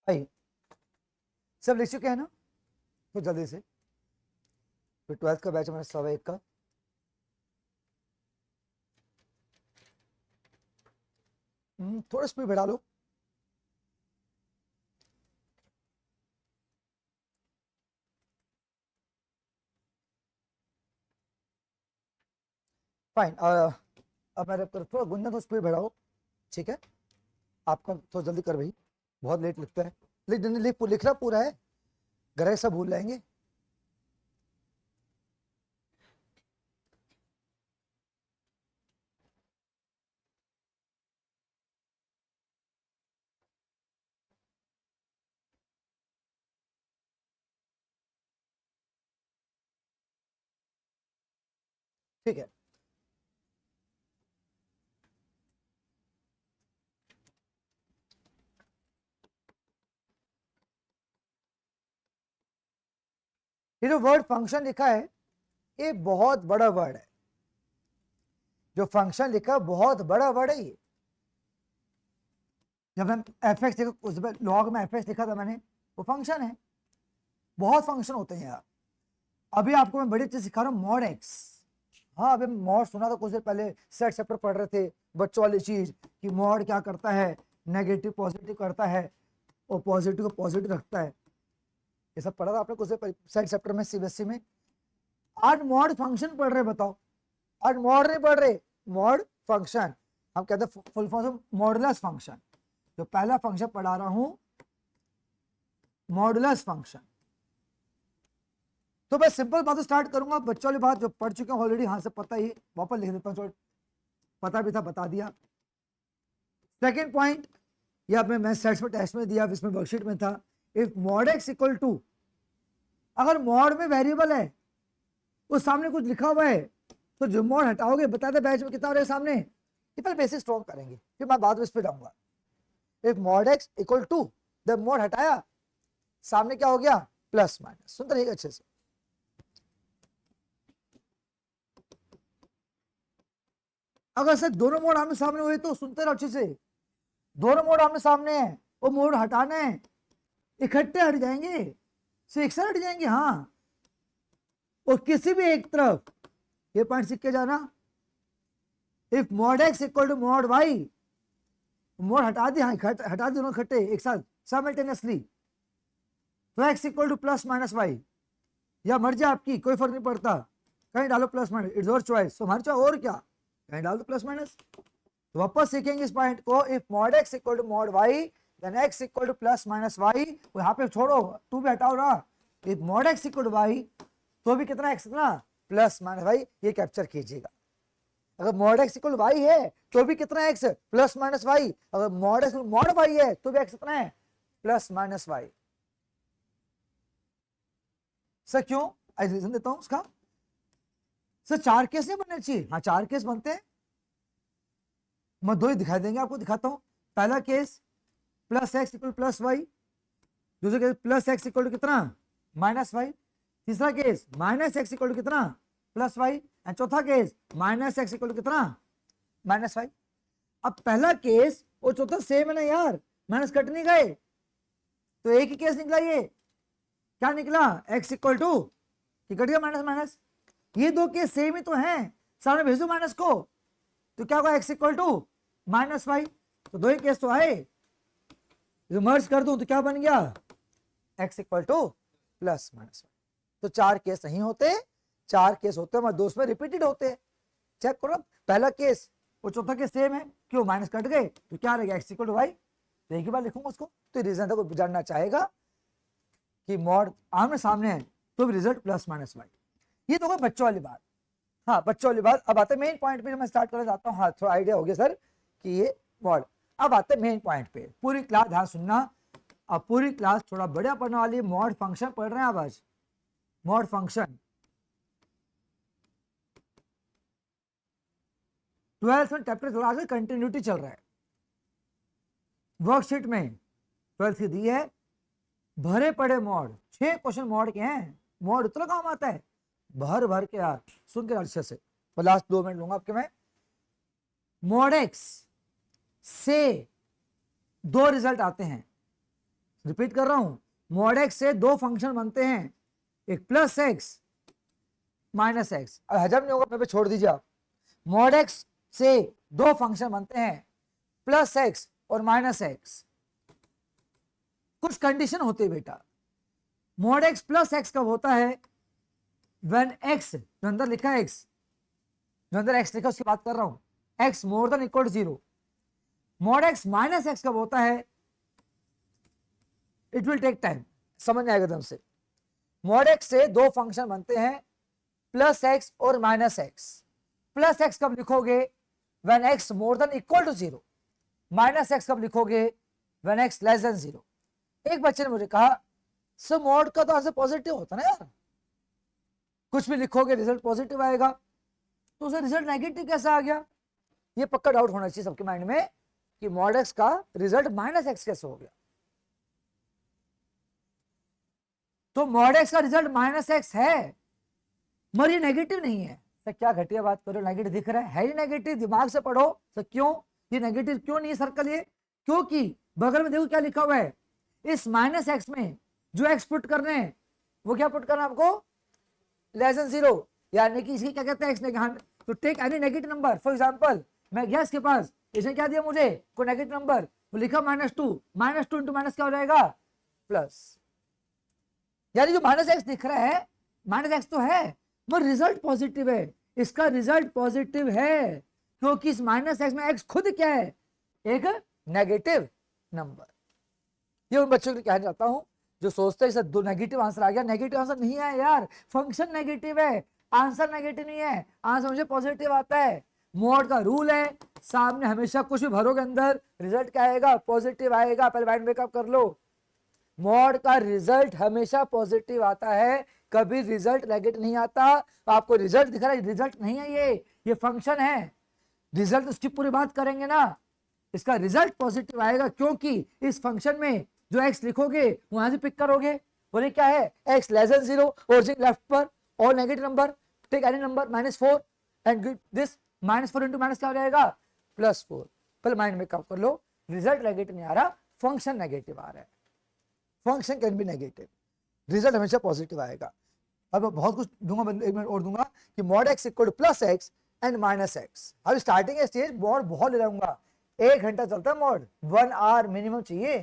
भाई सब लिख चुके हैं ना? तो जल्दी से, फिर 12th का बैच हमारा 1:15 का। थोड़ा स्पीड बढ़ा लो। फाइन, अब मैं रैप कर, थोड़ा गुंजन, तो स्पीड बढ़ाओ, ठीक है। आपका तो जल्दी कर भाई, बहुत लेट लिखता है। लिखना पूरा है, घर सब भूल जाएंगे। ठीक है, ये जो वर्ड फंक्शन लिखा है ये बहुत बड़ा वर्ड है। जो फंक्शन लिखा बहुत बड़ा वर्ड है ये। जब हम एफ एक्स देखो, उस लॉग में एफ एक्स लिखा था मैंने, वो फंक्शन है। बहुत फंक्शन होते हैं यार। अभी आपको मैं बड़ी अच्छी सिखा रहा हूँ, मॉड एक्स। हाँ, अभी मॉड सुना था कुछ देर पहले, सेट चैप्टर पढ़ रहे थे, बच्चों वाली चीज कि मॉड क्या करता है, नेगेटिव पॉजिटिव करता है और पॉजिटिव को पॉजिटिव रखता है। ये सब पढ़ा था आपने कुछ देर सेट चैप्टर में सीबीएसई में। आज मॉड फंक्शन पढ़ रहे, बताओ। आज मॉड नहीं पढ़ रहे, मॉड फंक्शन। हम कहते हैं फुल फॉर्म मॉडुलस फंक्शन। जो पहला फंक्शन पढ़ा रहा हूं, मॉडुलस फंक्शन। तो मैं सिंपल बात स्टार्ट करूंगा, बच्चों वाली बात जो पढ़ चुके हैं ऑलरेडी, हाँ से पता ही, वापस लिख देता हूँ, पता भी था बता दिया। सेकेंड पॉइंट, ये आपने मैं सेट्स में टेस्ट में दिया, इसमें वर्कशीट में था। If mod x equal to, अगर मॉड में वेरिएबल है, उस सामने कुछ लिखा हुआ है, तो जो मॉड हटाओगे, बता दे बैच में कितना हो रहा है सामने। ये पहले बेसिक स्ट्रॉन्ग करेंगे, फिर मैं बाद में इस पर जाऊंगा। If mod x equal to, जब मॉड हटाया, सामने क्या हो गया, प्लस माइनस। सुनते रहिएगा अच्छे से। अगर सर दोनों मोड आमने सामने हुए तो सुनते रहो अच्छे से। दोनों मोड आमने सामने है, वो मोड हटाना है, इकट्ठे हट जाएंगे, एक साथ हट जाएंगे। हाँ, और किसी भी एक तरफ, ये पॉइंट सीख के जाना। If mod x equal to mod y, mod हटा दिया, हटा दोनों इकट्ठे एक साथ साइमल्टेनियसली, तो x equal to plus minus y, या मर्जी आपकी, कोई फर्क नहीं पड़ता, कहीं डालो plus minus, it's your choice. तो हमारी चॉइस, और क्या, कहीं डाल दो प्लस माइनस। तो वापस सीखेंगे इस पॉइंट को। If mod x equal to mod y, then x equal to plus minus y. यहाँ पे छोड़ो, टू भी हटाओ ना। If mod x equal to y, तो भी कितना एक्स, कितना प्लस माइनस वाई, ये कैप्चर कीजिएगा। अगर मॉड एक्स इक्वल वाई है तो भी कितना एक्स, प्लस माइनस वाई। अगर मॉड एक्स मॉड वाई है तो भी एक्स कितना है, प्लस माइनस वाई। सर क्यों, रीजन देता हूं उसका। सर चार केस नहीं बनने चाहिए, हाँ चार केस बनते हैं, मैं दो ही दिखाई देंगे आपको, दिखाता हूं। पहला case plus x equal plus y, दूसरा case plus x equal to कितना, माइनस वाई। तीसरा case minus x equal to कितना, प्लस वाई। एंड चौथा case minus x equal to कितना, माइनस वाई। अब पहला केस और चौथा सेम है ना यार, माइनस कट नहीं गए, तो एक ही केस निकला। ये क्या निकला, एक्स इक्वल टू, कट गया माइनस माइनस। ये दो केस सेम ही तो हैं, सामने भेजो माइनस को, तो क्या होगा, x equal to minus y. तो दो ही केस तो आए, जो मर्ज कर दूं तो क्या बन गया, x equal to plus minus y. तो चार केस नहीं होते, चार केस होते हैं, दो में रिपीटेड होते हैं। चेक करो, पहला केस और चौथा केस सेम है, क्यों, माइनस कट गए, तो क्या रहेगा, एक्स इक्वल टू वाई। तो एक ही बार लिखूंगा उसको। तो रीजन था, कोई जानना चाहेगा कि मॉड आमने सामने है तो भी रिजल्ट प्लस माइनस वाई। ये तो बच्चों वाली बात। हाँ, बच्चों वाली बात। अब आते मेन पॉइंट पे, मैं स्टार्ट करना चाहता हूँ। हाँ, थोड़ा आइडिया हो गया सर कि ये मॉड। अब आते मेन पॉइंट पे, पूरी क्लास ध्यान सुनना। अब पूरी क्लास थोड़ा बढ़िया पढ़ने वाली, मॉड फंक्शन पढ़ रहे हैं अब आज, मॉड फंक्शन। 12th में चैप्टर थोड़ा आगे कंटिन्यूटी चल रहा है। वर्कशीट में 12th की दी है, भरे पड़े मॉड, 6 क्वेश्चन मॉड के हैं। मॉड उतना काम आता है, भर भर के यार, सुन के अच्छे से। तो लास्ट 2 मिनट लूंगा आपके मैं। मॉड एक्स से 2 रिजल्ट आते हैं, रिपीट कर रहा हूं, मॉड एक्स से 2 फंक्शन बनते हैं, एक प्लस एक्स, माइनस एक्स। अब हजम नहीं होगा मैं छोड़ दीजिए आप। मॉड एक्स से 2 फंक्शन बनते हैं, प्लस एक्स और माइनस एक्स। कुछ कंडीशन होते हैं बेटा। मॉड एक्स प्लस एक्स कब होता है, व्हेन एक्स, जो अंदर लिखा है एक्स, जो अंदर एक्स लिखा उसकी बात कर रहा हूं, x more than equal to 0। Mod x minus x कब होता है, इट विल टेक टाइम, समझ में आएगा एकदम से। मॉड एक्स से दो फंक्शन बनते हैं, प्लस एक्स और माइनस एक्स। प्लस एक्स कब लिखोगे, when x more than equal to 0। Minus x कब लिखोगे, व्हेन एक्स लेस देन 0। एक बच्चे ने मुझे कहा सर मॉड का तो आंसर पॉजिटिव होता ना यार, कुछ भी लिखोगे रिजल्ट पॉजिटिव आएगा, तो उसे रिजल्ट नेगेटिव कैसे आ गया। ये पक्का डाउट होना चाहिए सबके माइंड में कि मॉड एक्स का रिजल्ट माइनस एक्स कैसे हो गया। तो मॉड एक्स का रिजल्ट माइनस एक्स है मगर ये नेगेटिव नहीं है। सर क्या घटिया बात करो, नेगेटिव दिख रहा है ही नेगेटिव, दिमाग से पढ़ो। सर क्यों, ये नेगेटिव क्यों नहीं है सर्कल ये, क्योंकि बगल में देखो क्या लिखा हुआ है, इस माइनस एक्स में जो एक्स पुट कर रहे हैं वो क्या पुट करना है आपको, लेस देन 0, यानी कि इसकी क्या कहते हैं एक्स नेगेटिव। तो take any negative number, for example मैं गया इसके पास, इसने क्या दिया मुझे, कोई नेगेटिव नंबर, वो लिखा -2, -2 इंटू माइनस क्या हो जाएगा, प्लस। यानी जो माइनस एक्स दिख रहा है, माइनस एक्स तो है वो रिजल्ट पॉजिटिव है, इसका रिजल्ट पॉजिटिव है क्योंकि इस माइनस एक्स में एक्स खुद क्या है, एक नेगेटिव नंबर। ये उन बच्चों को कहना चाहता हूं जो सोचते हैं सर दो नेगेटिव आंसर आ गया, नेगेटिव आंसर नहीं है यार, फंक्शन नेगेटिव है, आंसर नेगेटिव नहीं है, आंसर मुझे पॉजिटिव आता है। मॉड का रूल है, सामने हमेशा कुछ भी भरोगे अंदर रिजल्ट क्या आएगा, पॉजिटिव आएगा। पहले माइंड मेकअप कर लो, मॉड का रिजल्ट हमेशा पॉजिटिव आता है, कभी रिजल्ट नेगेटिव नहीं आता। तो आपको रिजल्ट दिख रहा है, रिजल्ट नहीं है ये फंक्शन है। रिजल्ट उसकी पूरी बात करेंगे ना, इसका रिजल्ट पॉजिटिव आएगा क्योंकि इस फंक्शन में जो एक्स लिखोगे वहां से पिक करोगे, बोले क्या है, x less than 0, origin left पर, और negative number, take any number -4 and this -4 into minus क्या हो जाएगा, +4। पहले माइंड में कर लो, रिजल्ट नेगेटिव नहीं आ रहा, फंक्शन नेगेटिव आ रहा है। Function can be negative, result हमेशा पॉजिटिव आएगा। अब बहुत कुछ दूंगा, एक मिनट और दूंगा कि mod x equal to plus x and minus x. अब स्टार्टिंग स्टेज मॉड बहुत ले जाऊंगा, 1 घंटा चलता है मॉड, 1 आवर मिनिमम चाहिए,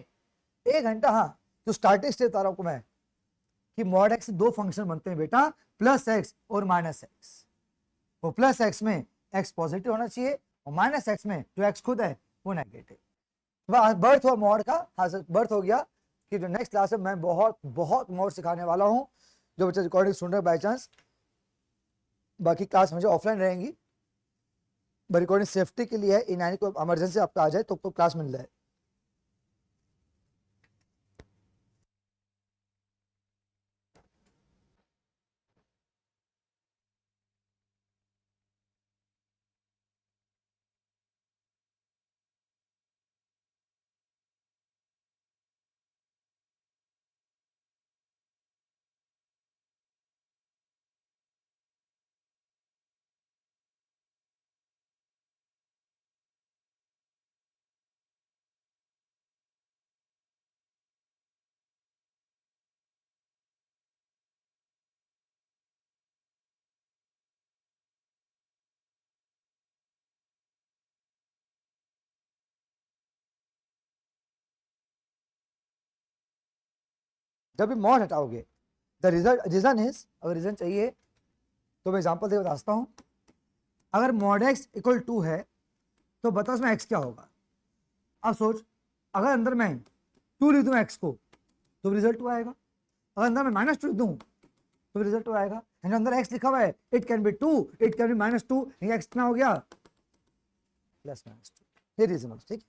1 घंटा। हाँ तो स्टार्टिंग स्टेज बता रहा हूं आपको मैं कि मॉड एक्स दो फंक्शन बनते हैं बेटा, प्लस एक्स और माइनस एक्स। वो प्लस एक्स में एक्स पॉजिटिव होना चाहिए और माइनस एक्स में जो एक्स खुद है वो नेगेटिव। बर्थ हुआ मॉड का, हाँ सर बर्थ हो गया कि जो नेक्स्ट क्लास में मैं बहुत बहुत मॉड सिखाने वाला हूँ। जो बच्चे रिकॉर्डिंग सुन रहे हैं बाई चांस, बाकी क्लास मुझे ऑफलाइन रहेंगी, रिकॉर्डिंग सेफ्टी के लिए है, इन यानी कोई इमरजेंसी आपका आ जाए तो क्लास मिल जाए। जब भी मॉड हटाओगे, द रिजल्ट रीजन इज, अगर रीजन चाहिए तो मैं एग्जांपल दे बताता हूं। अगर मॉड एक्स इक्वल 2 है तो बता उसमें एक्स क्या होगा। अब सोच, अगर अंदर मैं 2 लिख दूं एक्स को तो रिजल्ट 2 आएगा, अगर अंदर मैं -2 लिख दूं तो रिजल्ट 2 आएगा। अंदर एक्स लिखा हुआ है, it can be 2, it can be -2, ये एक्स कितना हो गया, +-2। ये रीजन, ठीक।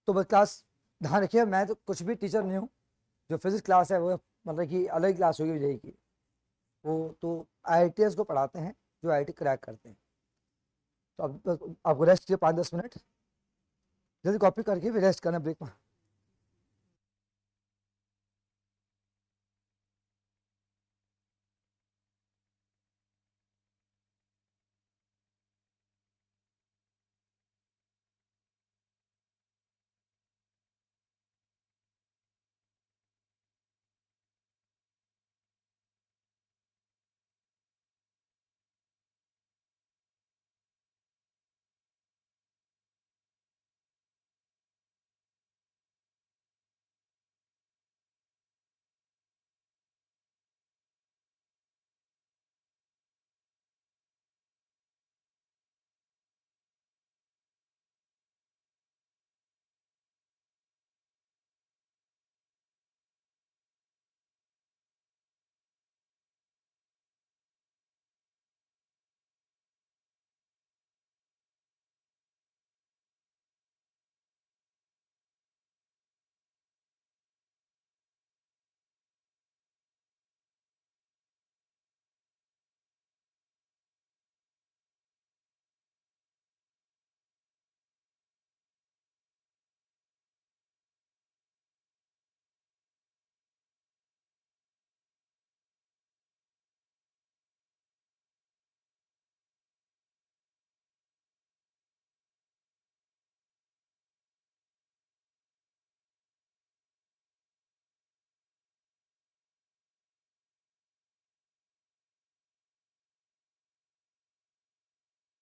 तो बस क्लास ध्यान रखिए, मैं तो कुछ भी टीचर नहीं हूँ, जो फिजिक्स क्लास है वो मतलब कि अलग क्लास होगी विजय की, वो तो IITians को पढ़ाते हैं जो IIT क्रैक करते हैं। तो अब आपको रेस्ट कीजिए 5-10 मिनट, जल्दी कॉपी करके फिर रेस्ट करना ब्रेक में।